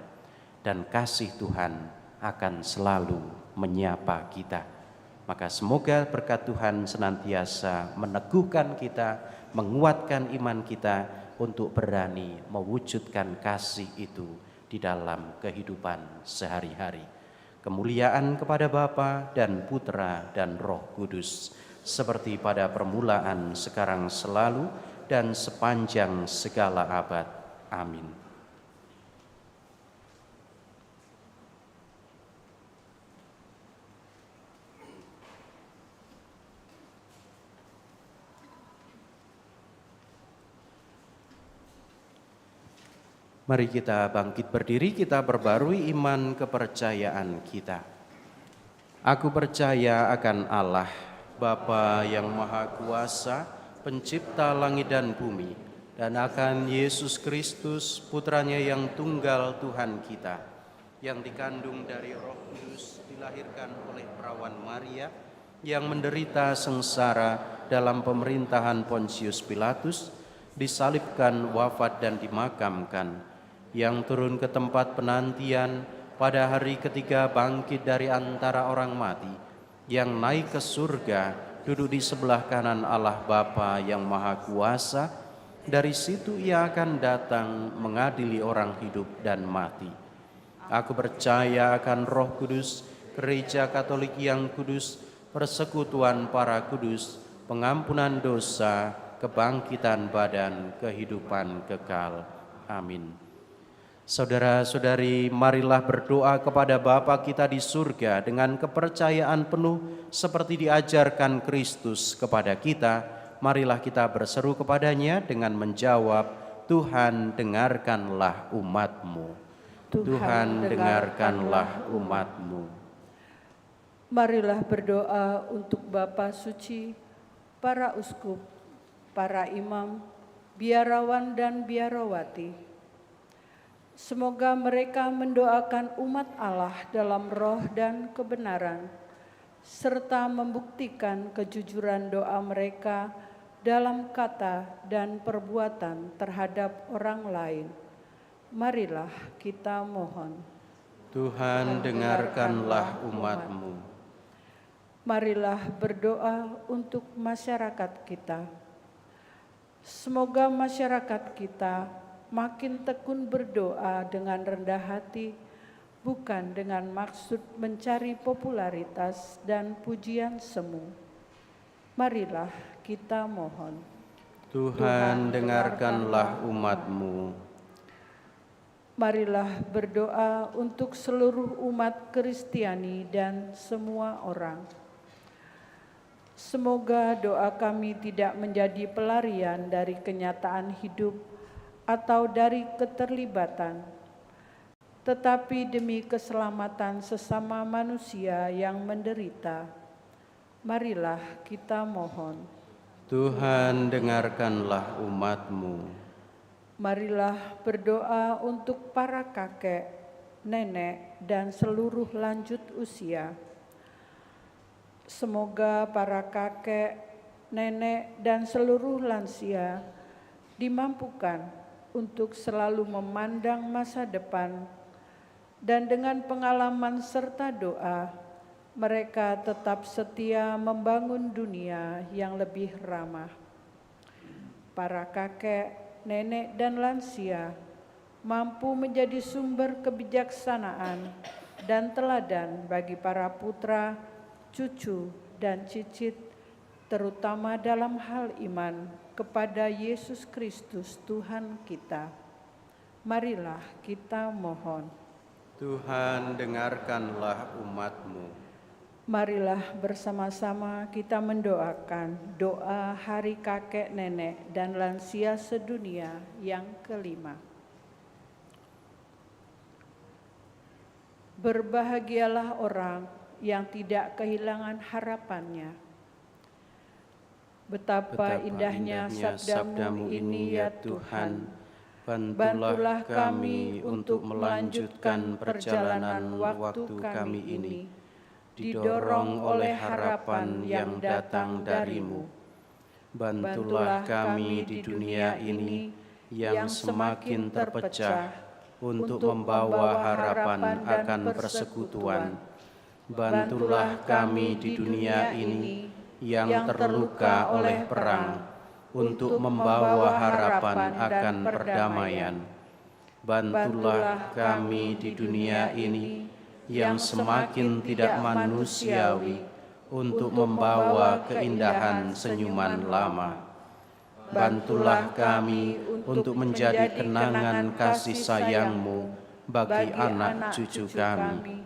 dan kasih Tuhan akan selalu menyapa kita. Maka semoga berkat Tuhan senantiasa meneguhkan kita, menguatkan iman kita untuk berani mewujudkan kasih itu di dalam kehidupan sehari-hari. Kemuliaan kepada Bapa dan Putra dan Roh Kudus, seperti pada permulaan, sekarang, selalu, dan sepanjang segala abad. Amin. Mari kita bangkit berdiri, kita perbarui iman kepercayaan kita. Aku percaya akan Allah, Bapa yang Maha Kuasa, Pencipta langit dan bumi, dan akan Yesus Kristus, Putranya yang tunggal Tuhan kita, yang dikandung dari Roh Kudus, dilahirkan oleh perawan Maria, yang menderita sengsara dalam pemerintahan Pontius Pilatus, disalibkan, wafat dan dimakamkan, yang turun ke tempat penantian, pada hari ketiga bangkit dari antara orang mati, yang naik ke surga, duduk di sebelah kanan Allah Bapa yang Maha Kuasa. Dari situ ia akan datang mengadili orang hidup dan mati. Aku percaya akan Roh Kudus, Gereja Katolik yang kudus, persekutuan para kudus, pengampunan dosa, kebangkitan badan, kehidupan kekal. Amin. Saudara-saudari, marilah berdoa kepada Bapa kita di surga dengan kepercayaan penuh seperti diajarkan Kristus kepada kita. Marilah kita berseru kepadanya dengan menjawab, Tuhan dengarkanlah umat-Mu. Tuhan dengarkanlah umat-Mu. Marilah berdoa untuk Bapa Suci, para uskup, para imam, biarawan dan biarawati. Semoga mereka mendoakan umat Allah dalam roh dan kebenaran, serta membuktikan kejujuran doa mereka dalam kata dan perbuatan terhadap orang lain. Marilah kita mohon. Tuhan dengarkanlah umat-Mu. Marilah berdoa untuk masyarakat kita. Semoga masyarakat kita makin tekun berdoa dengan rendah hati, bukan dengan maksud mencari popularitas dan pujian semu. Marilah kita mohon. Tuhan, dengarkanlah umat-Mu. Marilah berdoa untuk seluruh umat Kristiani dan semua orang. Semoga doa kami tidak menjadi pelarian dari kenyataan hidup atau dari keterlibatan, tetapi demi keselamatan sesama manusia yang menderita. Marilah kita mohon. Tuhan, dengarkanlah umat-Mu. Marilah berdoa untuk para kakek, nenek, dan seluruh lanjut usia. Semoga para kakek, nenek, dan seluruh lansia dimampukan untuk selalu memandang masa depan, dan dengan pengalaman serta doa, mereka tetap setia membangun dunia yang lebih ramah. Para kakek, nenek, dan lansia mampu menjadi sumber kebijaksanaan dan teladan bagi para putra, cucu, dan cicit, terutama dalam hal iman kepada Yesus Kristus Tuhan kita. Marilah kita mohon. Tuhan, dengarkanlah umat-Mu. Marilah bersama-sama kita mendoakan doa Hari Kakek Nenek dan Lansia Sedunia yang kelima. Berbahagialah orang yang tidak kehilangan harapannya. Betapa indahnya sabdamu ini ya Tuhan. Bantulah kami untuk melanjutkan perjalanan waktu kami ini, didorong oleh harapan yang datang dari-Mu. Bantulah kami di dunia ini yang semakin terpecah untuk membawa harapan akan persekutuan. Bantulah kami di dunia ini yang terluka oleh perang untuk membawa harapan akan perdamaian. Bantulah kami di dunia ini yang semakin tidak manusiawi untuk membawa keindahan senyuman lama. Bantulah kami untuk menjadi kenangan kasih sayang-Mu bagi anak cucu kami,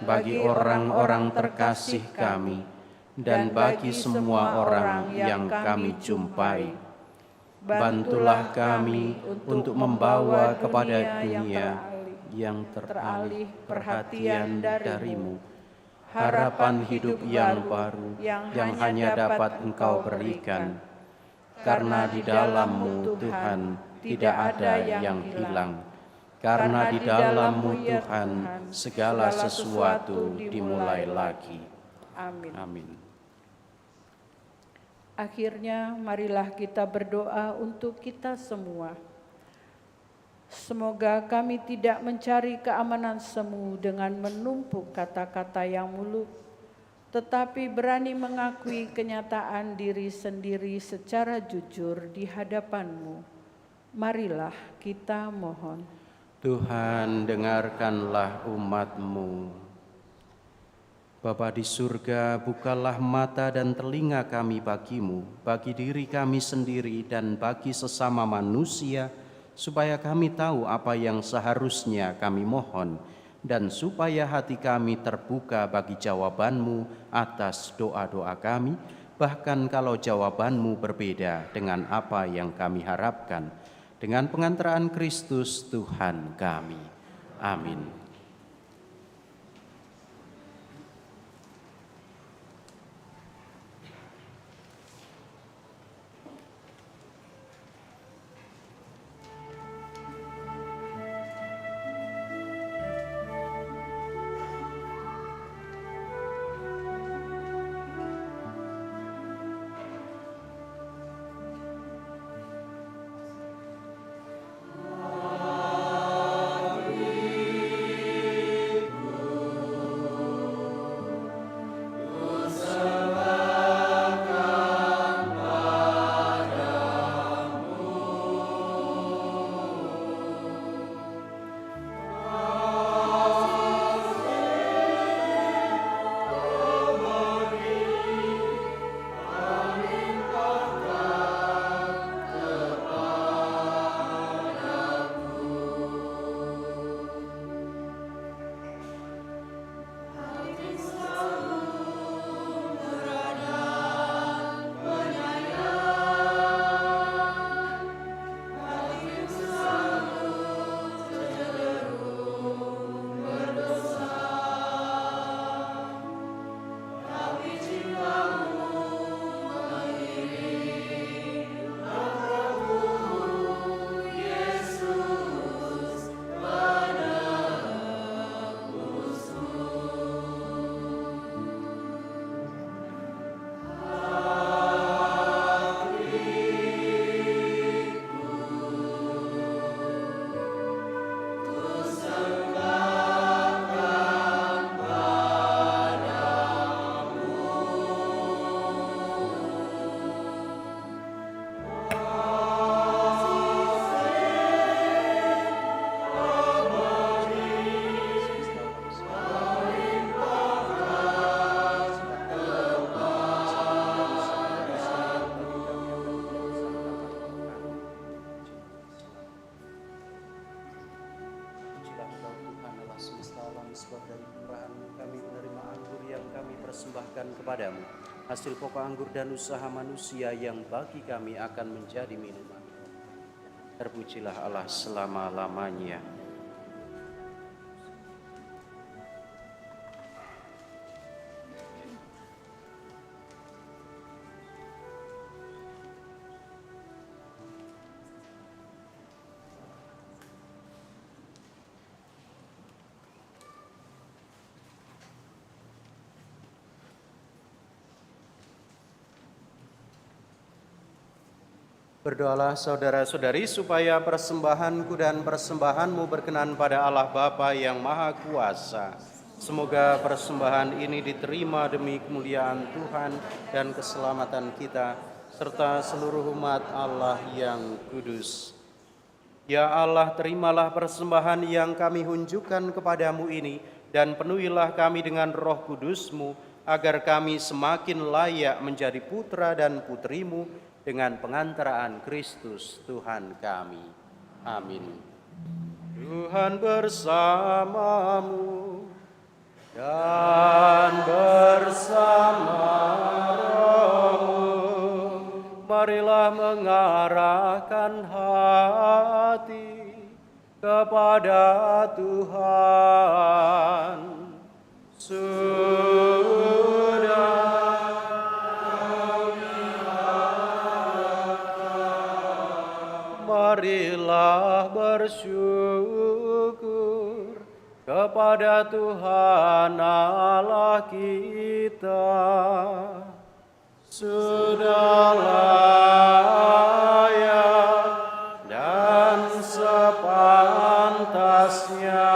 bagi orang-orang terkasih kami, dan bagi semua orang yang kami jumpai. Bantulah kami untuk membawa kepada dunia yang teralih perhatian dari-Mu, harapan hidup yang baru yang hanya dapat Engkau berikan. Karena di dalam-Mu, Tuhan, tidak ada yang hilang. Karena di dalam-Mu, Tuhan, segala sesuatu dimulai lagi. Amin. Amin. Akhirnya, marilah kita berdoa untuk kita semua. Semoga kami tidak mencari keamanan semu dengan menumpuk kata-kata yang muluk, tetapi berani mengakui kenyataan diri sendiri secara jujur di hadapan-Mu. Marilah kita mohon. Tuhan, dengarkanlah umat-Mu. Bapa di surga, bukalah mata dan telinga kami bagi-Mu, bagi diri kami sendiri dan bagi sesama manusia, supaya kami tahu apa yang seharusnya kami mohon, dan supaya hati kami terbuka bagi jawaban-Mu atas doa-doa kami, bahkan kalau jawaban-Mu berbeda dengan apa yang kami harapkan. Dengan pengantaraan Kristus Tuhan kami. Amin. sebab dari kemurahan-Mu kami menerima anggur yang kami persembahkan kepadamu, hasil pokok anggur dan usaha manusia yang bagi kami akan menjadi minuman. Terpujilah Allah selama-lamanya. Berdoalah saudara-saudari supaya persembahanku dan persembahanmu berkenan pada Allah Bapa yang Maha Kuasa. Semoga persembahan ini diterima demi kemuliaan Tuhan dan keselamatan kita, serta seluruh umat Allah yang kudus. Ya Allah, terimalah persembahan yang kami hunjukkan kepadamu ini, dan penuhilah kami dengan roh kudus-Mu, agar kami semakin layak menjadi putra dan putrimu, dengan pengantaraan Kristus Tuhan kami. Amin. Tuhan bersamamu dan bersama rohmu. Marilah mengarahkan hati kepada Tuhan. Marilah bersyukur kepada Tuhan Allah kita. Sudah layak dan sepantasnya.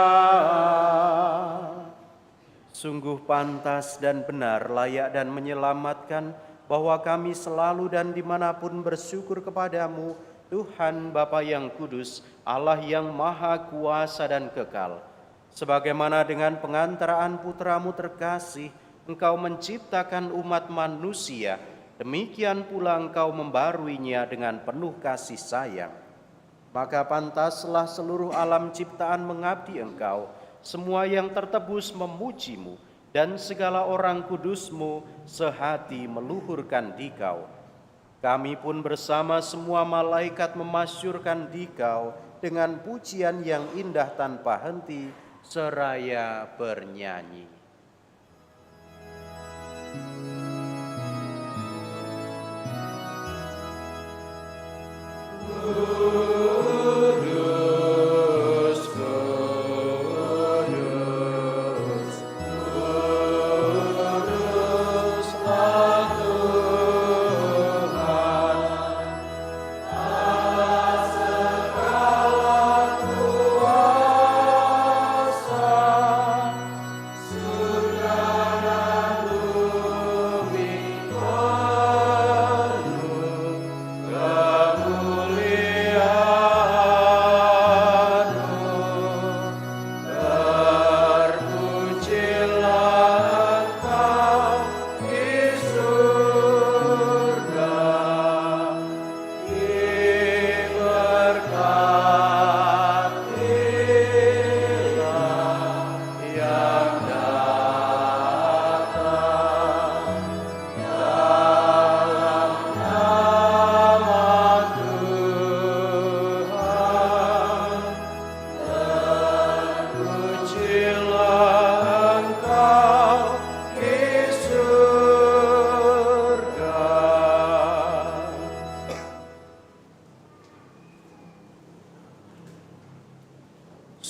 Sungguh pantas dan benar, layak dan menyelamatkan, bahwa kami selalu dan dimanapun bersyukur kepadamu, Tuhan Bapa yang kudus, Allah yang maha kuasa dan kekal. Sebagaimana dengan pengantaraan putramu terkasih, Engkau menciptakan umat manusia, demikian pula Engkau membaruinya dengan penuh kasih sayang. Maka pantaslah seluruh alam ciptaan mengabdi Engkau, semua yang tertebus memujimu, dan segala orang kudusmu sehati meluhurkan Dikau. Kami pun bersama semua malaikat memasyurkan Dikau dengan pujian yang indah tanpa henti, seraya bernyanyi.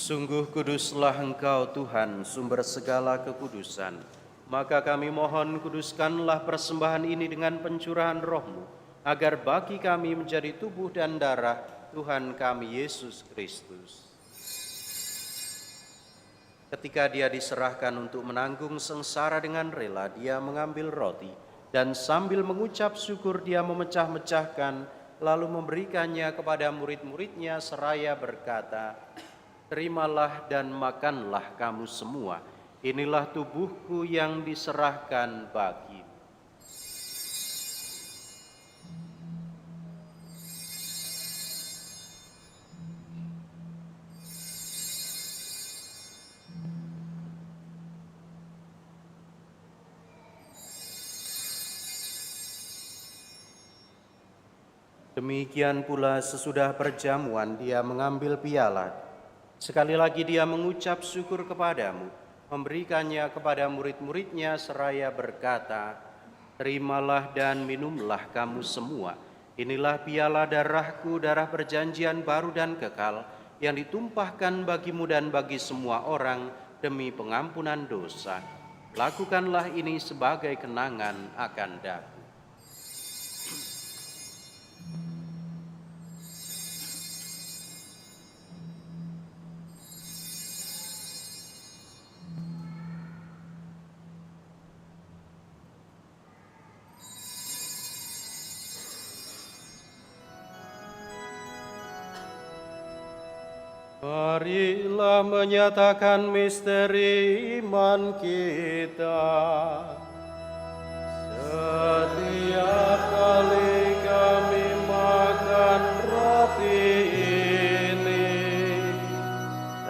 Sungguh kuduslah Engkau Tuhan, sumber segala kekudusan. Maka kami mohon, kuduskanlah persembahan ini dengan pencurahan roh-Mu, agar bagi kami menjadi tubuh dan darah Tuhan kami Yesus Kristus. Ketika Dia diserahkan untuk menanggung sengsara dengan rela, Dia mengambil roti, dan sambil mengucap syukur Dia memecah-mecahkan, lalu memberikannya kepada murid-muridnya seraya berkata, "Terimalah dan makanlah kamu semua, inilah tubuhku yang diserahkan bagimu." Demikian pula sesudah perjamuan dia mengambil piala. Sekali lagi dia mengucap syukur kepadamu, memberikannya kepada murid-muridnya seraya berkata, "Terimalah dan minumlah kamu semua. Inilah piala darahku, darah perjanjian baru dan kekal, yang ditumpahkan bagimu dan bagi semua orang demi pengampunan dosa. Lakukanlah ini sebagai kenangan akan daku." Marilah menyatakan misteri iman kita. Setiap kali kami makan roti ini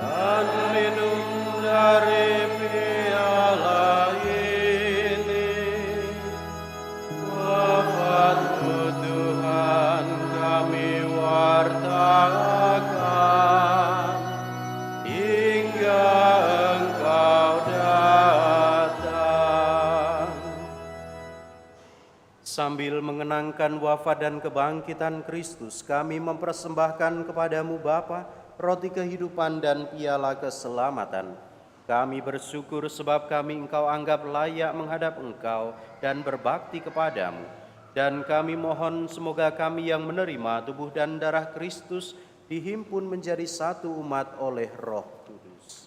dan minum dari piala ini, wafat-Mu Tuhan kami wartakan hingga Engkau datang. Sambil mengenangkan wafat dan kebangkitan Kristus, kami mempersembahkan kepadamu Bapa, roti kehidupan dan piala keselamatan. Kami bersyukur sebab kami Engkau anggap layak menghadap Engkau dan berbakti kepadamu. Dan kami mohon semoga kami yang menerima tubuh dan darah Kristus dihimpun menjadi satu umat oleh Roh Kudus.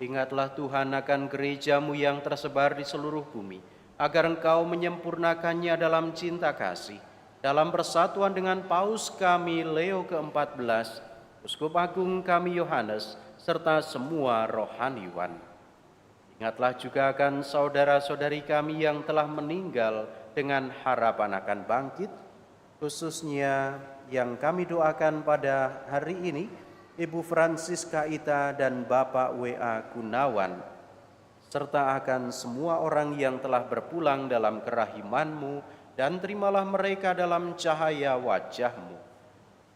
Ingatlah Tuhan akan gereja-Mu yang tersebar di seluruh bumi, agar Engkau menyempurnakannya dalam cinta kasih, dalam persatuan dengan Paus kami Leo ke-14, Uskup Agung kami Yohanes, serta semua rohaniwan. Ingatlah juga akan saudara-saudari kami yang telah meninggal dengan harapan akan bangkit, khususnya yang kami doakan pada hari ini, Ibu Francisca Ita dan Bapak W.A. Gunawan, serta akan semua orang yang telah berpulang dalam kerahiman-Mu, dan terimalah mereka dalam cahaya wajah-Mu.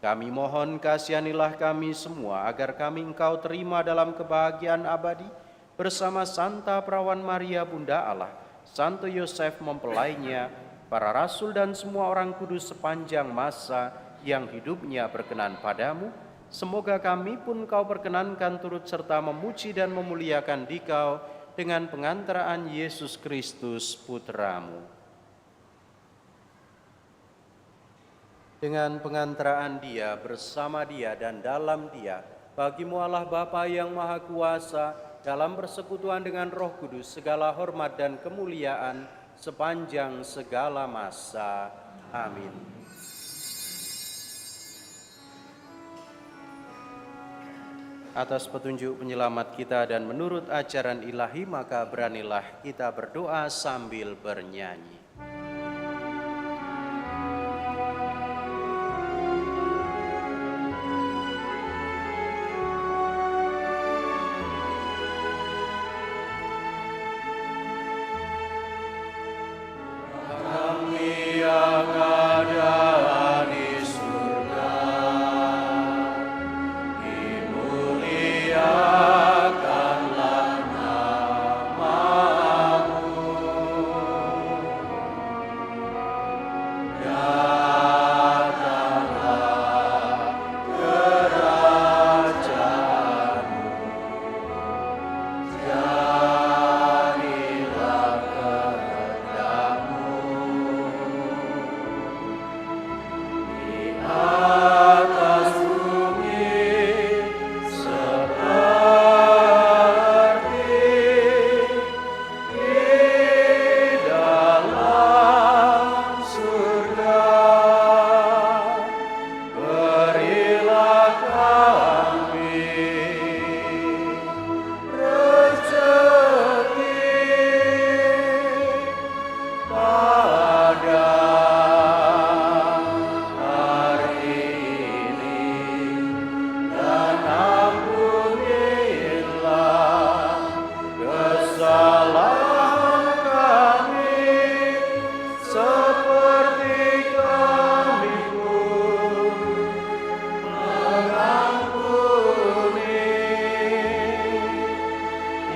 Kami mohon kasihanilah kami semua, agar kami Engkau terima dalam kebahagiaan abadi, bersama Santa Perawan Maria Bunda Allah, Santo Yosef mempelainya, para rasul dan semua orang kudus sepanjang masa yang hidupnya berkenan padamu. Semoga kami pun Kau perkenankan turut serta memuji dan memuliakan Dikau dengan pengantaraan Yesus Kristus Putra-Mu. Dengan pengantaraan Dia, bersama Dia, dan dalam Dia, bagi-Mu Allah Bapa yang Maha Kuasa, dalam persekutuan dengan Roh Kudus, segala hormat dan kemuliaan sepanjang segala masa. Amin. Atas petunjuk penyelamat kita dan menurut ajaran ilahi, maka beranilah kita berdoa sambil bernyanyi.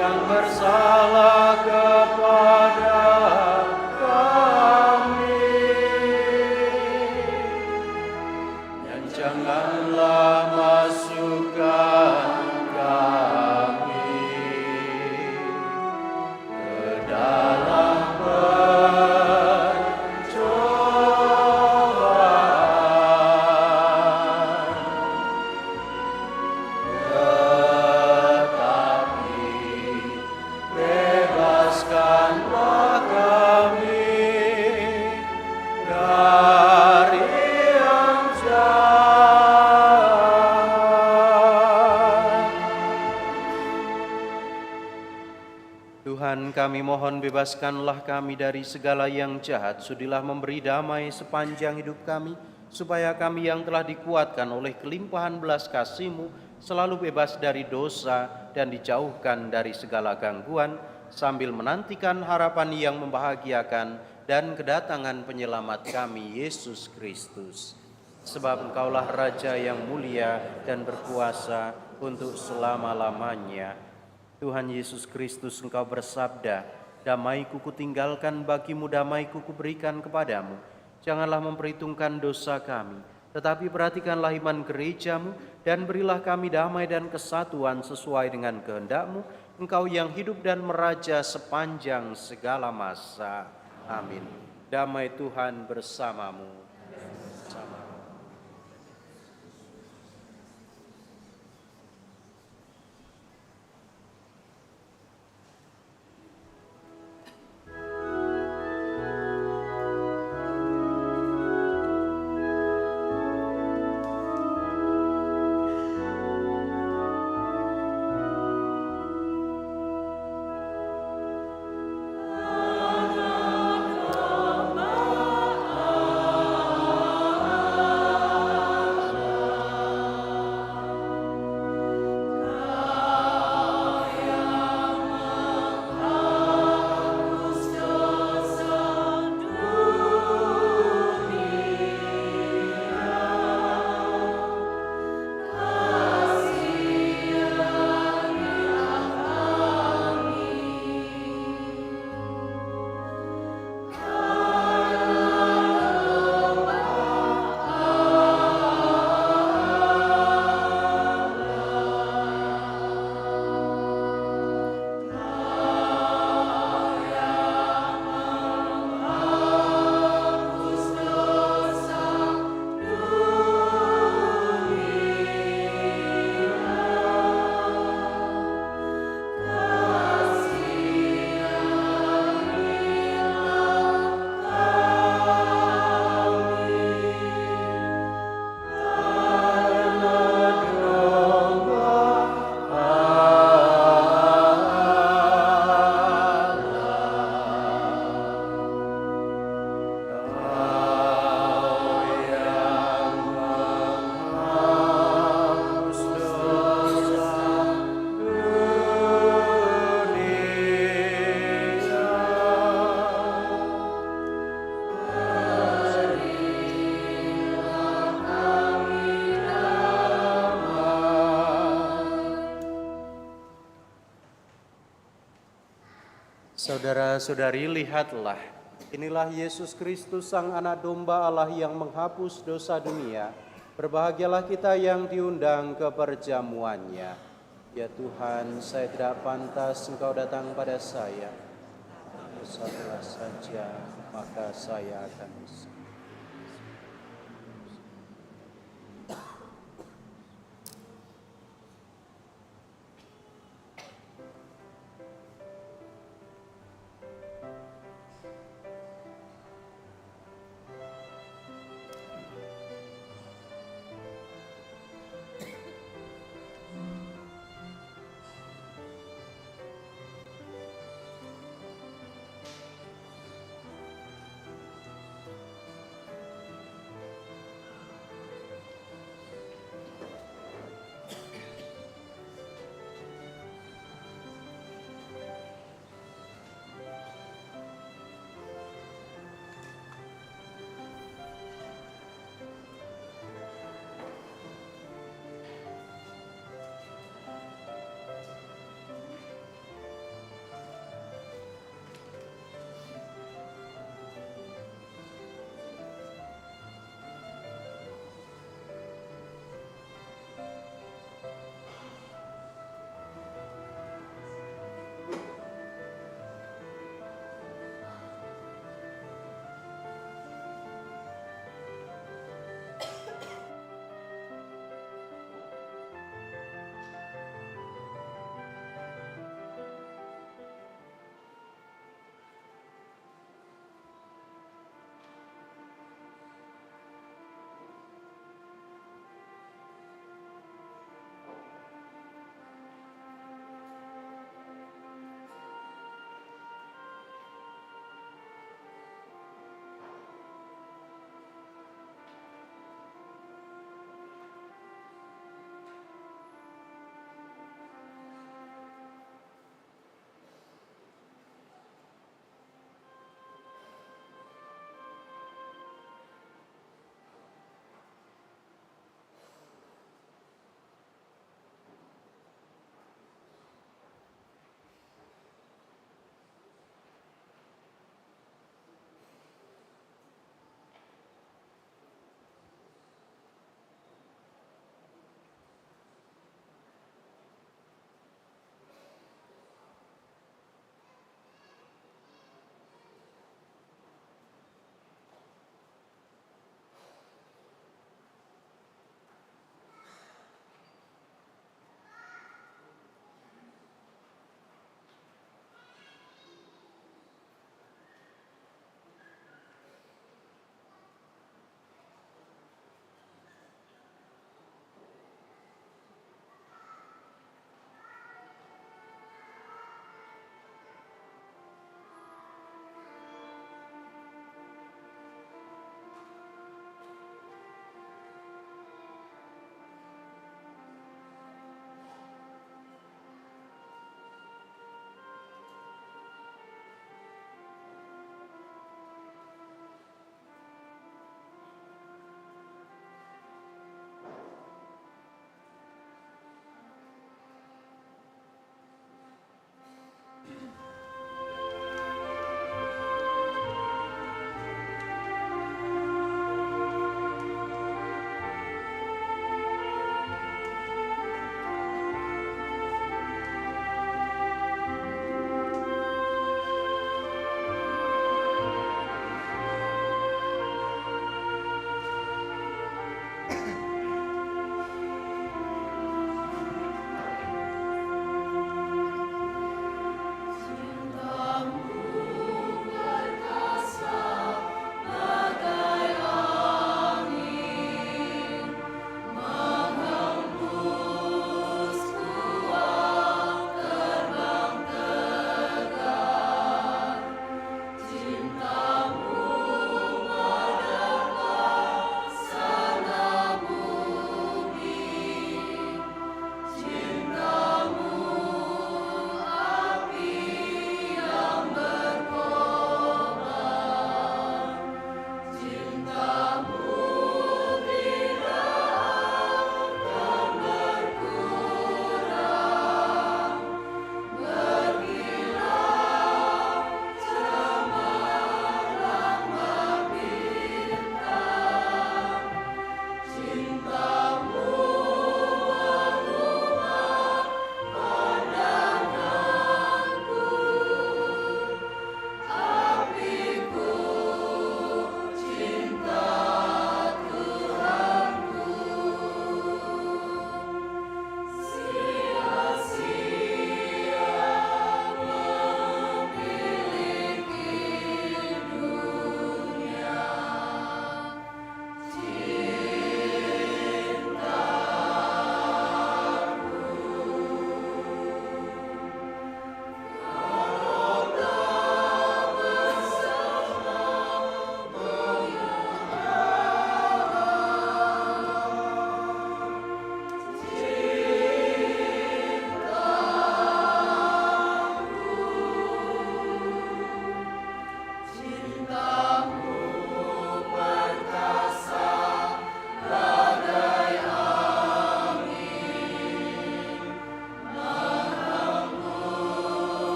yang bersalah kepada kami, dan janganlah masukkan kami ke dalam pencobaan, tetapi bebaskanlah kami dari yang jahat. Tuhan, kami mohon bebaskanlah kami dari segala yang jahat. Sudilah memberi damai sepanjang hidup kami, supaya kami yang telah dikuatkan oleh kelimpahan belas kasih-Mu selalu bebas dari dosa dan dijauhkan dari segala gangguan, sambil menantikan harapan yang membahagiakan dan kedatangan penyelamat kami, Yesus Kristus. Sebab Engkaulah Raja yang mulia dan berkuasa untuk selama-lamanya. Tuhan Yesus Kristus, Engkau bersabda, "Damai-Ku kutinggalkan bagimu, damai-Ku kuberikan kepadamu. Janganlah memperhitungkan dosa kami, tetapi perhatikanlah iman gereja-Mu, dan berilah kami damai dan kesatuan sesuai dengan kehendak-Mu, Engkau yang hidup dan meraja sepanjang segala masa. Amin." Damai Tuhan bersamamu. Saudara-saudari, lihatlah, inilah Yesus Kristus, Sang Anak Domba Allah yang menghapus dosa dunia. Berbahagialah kita yang diundang ke perjamuannya. Ya Tuhan, saya tidak pantas Engkau datang pada saya. Satulah saja, maka saya akan bisa.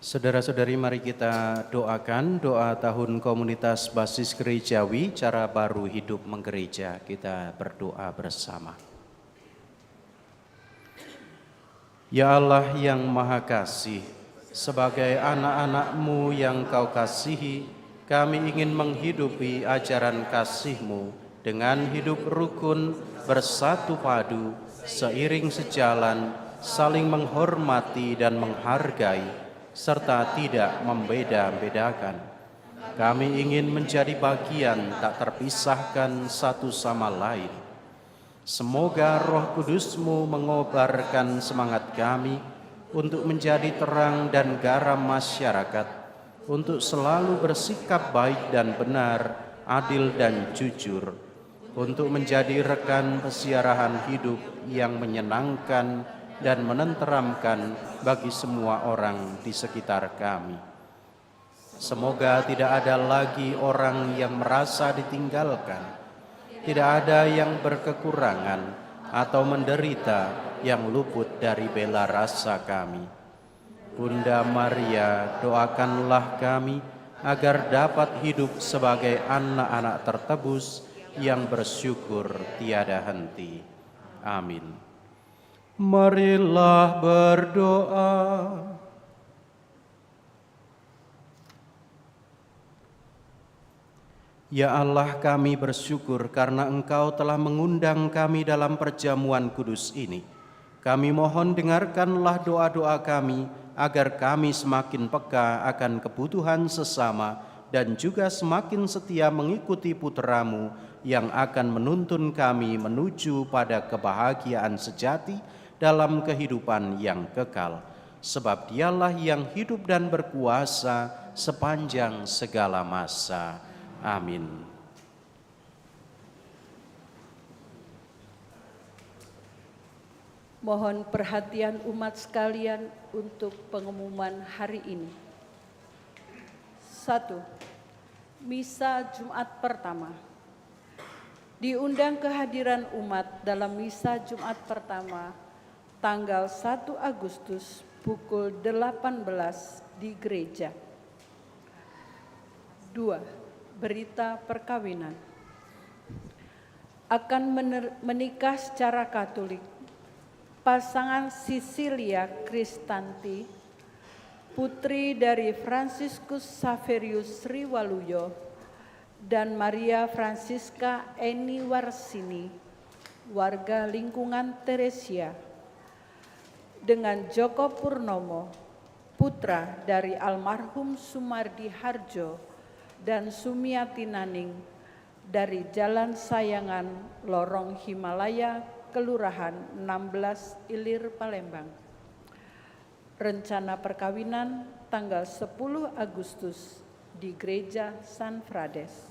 Saudara-saudari, mari kita doakan doa tahun komunitas basis gerejawi cara baru hidup menggereja. Kita berdoa bersama. Ya Allah yang Maha Kasih, sebagai anak-anak-Mu yang Kau kasihi, kami ingin menghidupi ajaran kasih-Mu dengan hidup rukun, bersatu padu, seiring sejalan, saling menghormati dan menghargai, serta tidak membeda-bedakan. Kami ingin menjadi bagian tak terpisahkan satu sama lain. Semoga Roh Kudus-Mu mengobarkan semangat kami untuk menjadi terang dan garam masyarakat, untuk selalu bersikap baik dan benar, adil dan jujur, untuk menjadi rekan pesiarahan hidup yang menyenangkan dan menenteramkan bagi semua orang di sekitar kami. Semoga tidak ada lagi orang yang merasa ditinggalkan, tidak ada yang berkekurangan atau menderita yang luput dari bela rasa kami. Bunda Maria, doakanlah kami agar dapat hidup sebagai anak-anak tertebus yang bersyukur tiada henti. Amin. Marilah berdoa. Ya Allah, kami bersyukur karena Engkau telah mengundang kami dalam perjamuan kudus ini. Kami mohon dengarkanlah doa-doa kami agar kami semakin peka akan kebutuhan sesama dan juga semakin setia mengikuti putra-Mu yang akan menuntun kami menuju pada kebahagiaan sejati dalam kehidupan yang kekal, sebab Dialah yang hidup dan berkuasa sepanjang segala masa. Amin. Mohon perhatian umat sekalian untuk pengumuman hari ini. 1. Misa Jumat pertama. Diundang kehadiran umat dalam Misa Jumat pertama tanggal 1 Agustus pukul 18 di gereja. 2. Berita perkawinan. Akan menikah secara Katolik pasangan Sisilia Kristanti, putri dari Franciscus Saverius Riwaluyo dan Maria Francisca Eni Warsini, warga lingkungan Teresia, dengan Joko Purnomo, putra dari almarhum Sumardi Harjo dan Sumiati Naning, dari Jalan Sayangan, Lorong Himalaya, Kelurahan 16 Ilir, Palembang. Rencana perkawinan tanggal 10 Agustus di Gereja San Frades.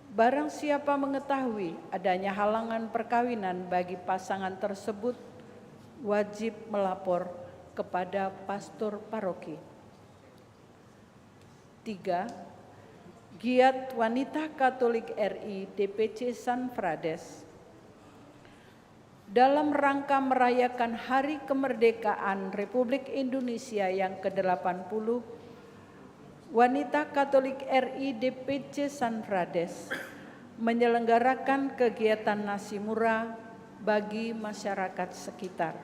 Barang siapa mengetahui adanya halangan perkawinan bagi pasangan tersebut, wajib melapor kepada pastor paroki. 3. Giat Wanita Katolik RI DPC San Frades. Dalam rangka merayakan Hari Kemerdekaan Republik Indonesia yang ke-80, Wanita Katolik RI DPC San Frades menyelenggarakan kegiatan nasi murah bagi masyarakat sekitar.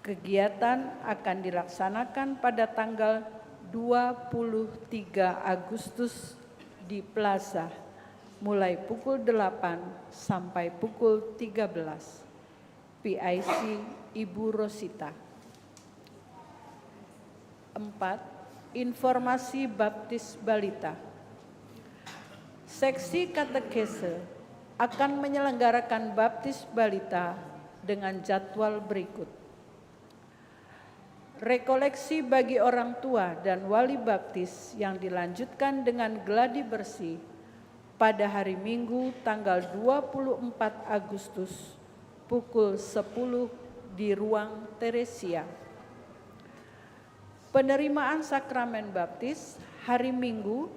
Kegiatan akan dilaksanakan pada tanggal 23 Agustus di Plaza, mulai pukul 8 sampai pukul 13. PIC Ibu Rosita. 4. Informasi baptis balita. Seksi katekese akan menyelenggarakan baptis balita dengan jadwal berikut. Rekoleksi bagi orang tua dan wali baptis yang dilanjutkan dengan gladi bersih pada hari Minggu tanggal 24 Agustus pukul 10 di Ruang Teresia. Penerimaan sakramen baptis hari Minggu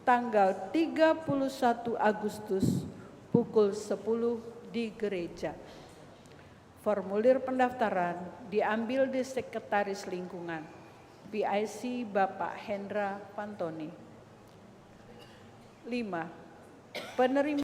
tanggal 31 Agustus pukul 10 di gereja. Formulir pendaftaran diambil di Sekretaris Lingkungan. PIC Bapak Hendra Pantoni. 5. Penerima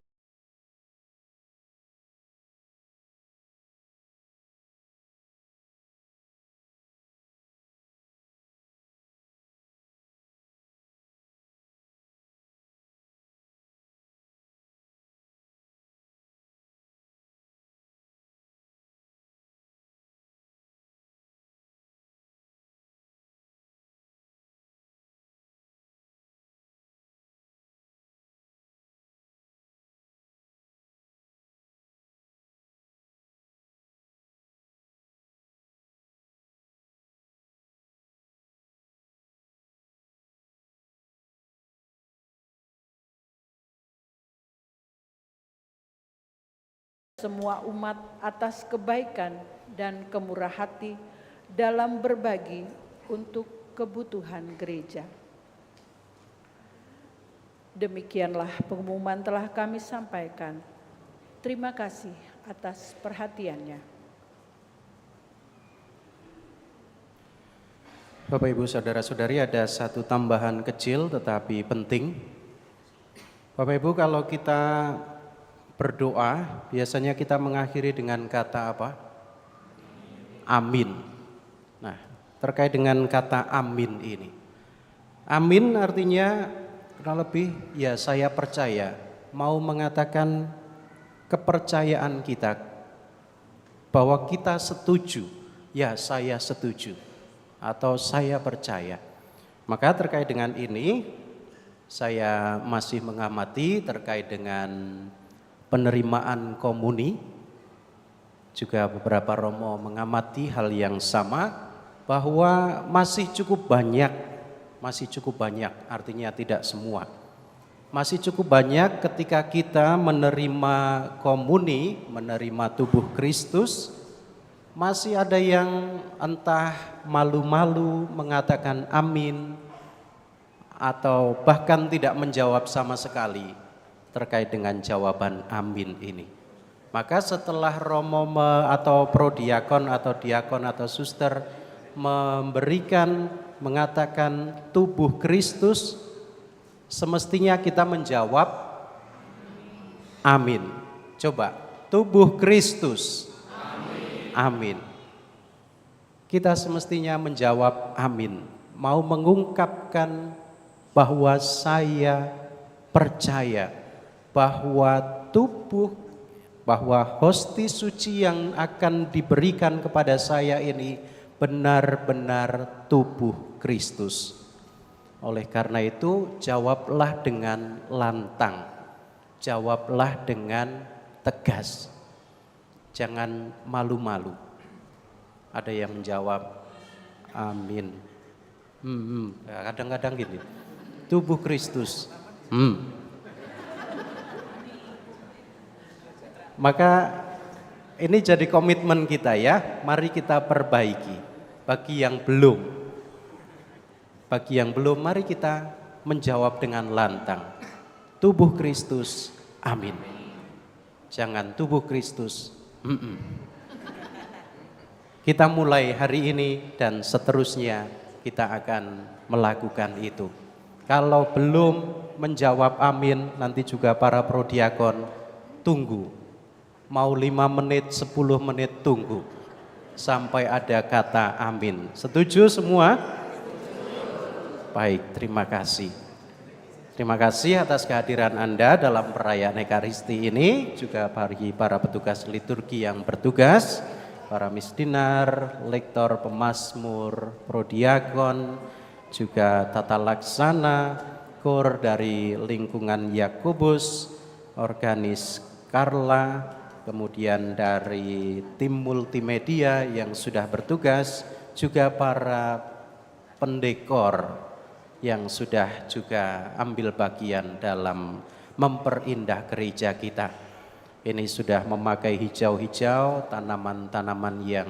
semua umat atas kebaikan dan kemurah hati dalam berbagi untuk kebutuhan gereja. Demikianlah pengumuman telah kami sampaikan. Terima kasih atas perhatiannya. Bapak, Ibu, Saudara-saudari, ada satu tambahan kecil tetapi penting. Bapak, Ibu, kalau kita berdoa, biasanya kita mengakhiri dengan kata apa? Amin. Nah, terkait dengan kata amin ini. Amin artinya kurang lebih ya saya percaya, mau mengatakan kepercayaan kita bahwa kita setuju, ya saya setuju atau saya percaya. Maka terkait dengan ini saya masih mengamati terkait dengan penerimaan komuni, juga beberapa romo mengamati hal yang sama, bahwa masih cukup banyak artinya tidak semua, masih cukup banyak ketika kita menerima komuni, menerima tubuh Kristus, masih ada yang entah malu-malu mengatakan amin, atau bahkan tidak menjawab sama sekali terkait dengan jawaban amin ini. Maka setelah romo atau prodiakon atau diakon atau suster mengatakan tubuh Kristus, semestinya kita menjawab amin. Coba, tubuh Kristus. Amin. Kita semestinya menjawab amin. Mau mengungkapkan bahwa saya percaya bahwa bahwa hosti suci yang akan diberikan kepada saya ini benar-benar tubuh Kristus. Oleh karena itu, jawablah dengan lantang, jawablah dengan tegas, jangan malu-malu. Ada yang menjawab amin, kadang-kadang gini, tubuh Kristus. Maka ini jadi komitmen kita ya, mari kita perbaiki. Bagi yang belum, mari kita menjawab dengan lantang, tubuh Kristus, amin. Jangan tubuh Kristus, Kita mulai hari ini dan seterusnya kita akan melakukan itu. Kalau belum menjawab amin, nanti juga para prodiakon tunggu. Mau 5 menit, 10 menit tunggu sampai ada kata amin. Setuju semua? Baik, terima kasih. Terima kasih atas kehadiran Anda dalam perayaan Ekaristi ini, juga bagi para petugas liturgi yang bertugas, para misdinar, lektor, pemazmur, prodiakon, juga tata laksana, kor dari lingkungan Yakobus, organis Karla, kemudian dari tim multimedia yang sudah bertugas, juga para pendekor yang sudah juga ambil bagian dalam memperindah gereja kita. Ini sudah memakai hijau-hijau, tanaman-tanaman yang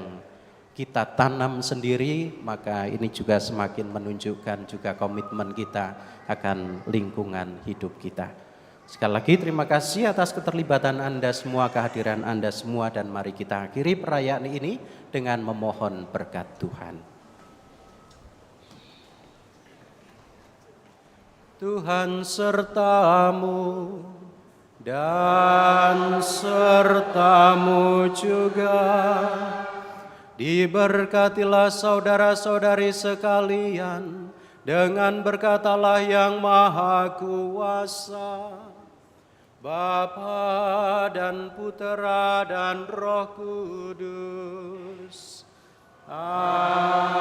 kita tanam sendiri, maka ini juga semakin menunjukkan juga komitmen kita akan lingkungan hidup kita. Sekali lagi terima kasih atas keterlibatan Anda semua, kehadiran Anda semua, dan mari kita akhiri perayaan ini dengan memohon berkat Tuhan. Tuhan sertamu dan sertamu juga. Diberkatilah saudara-saudari sekalian dengan berkat Allah yang Maha Kuasa, Bapa dan Putera dan Roh Kudus. Amin.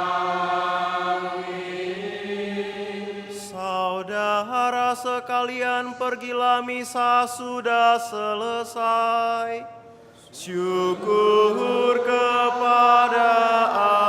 Saudara sekalian, pergilah misa sudah selesai. Syukur kepada Allah.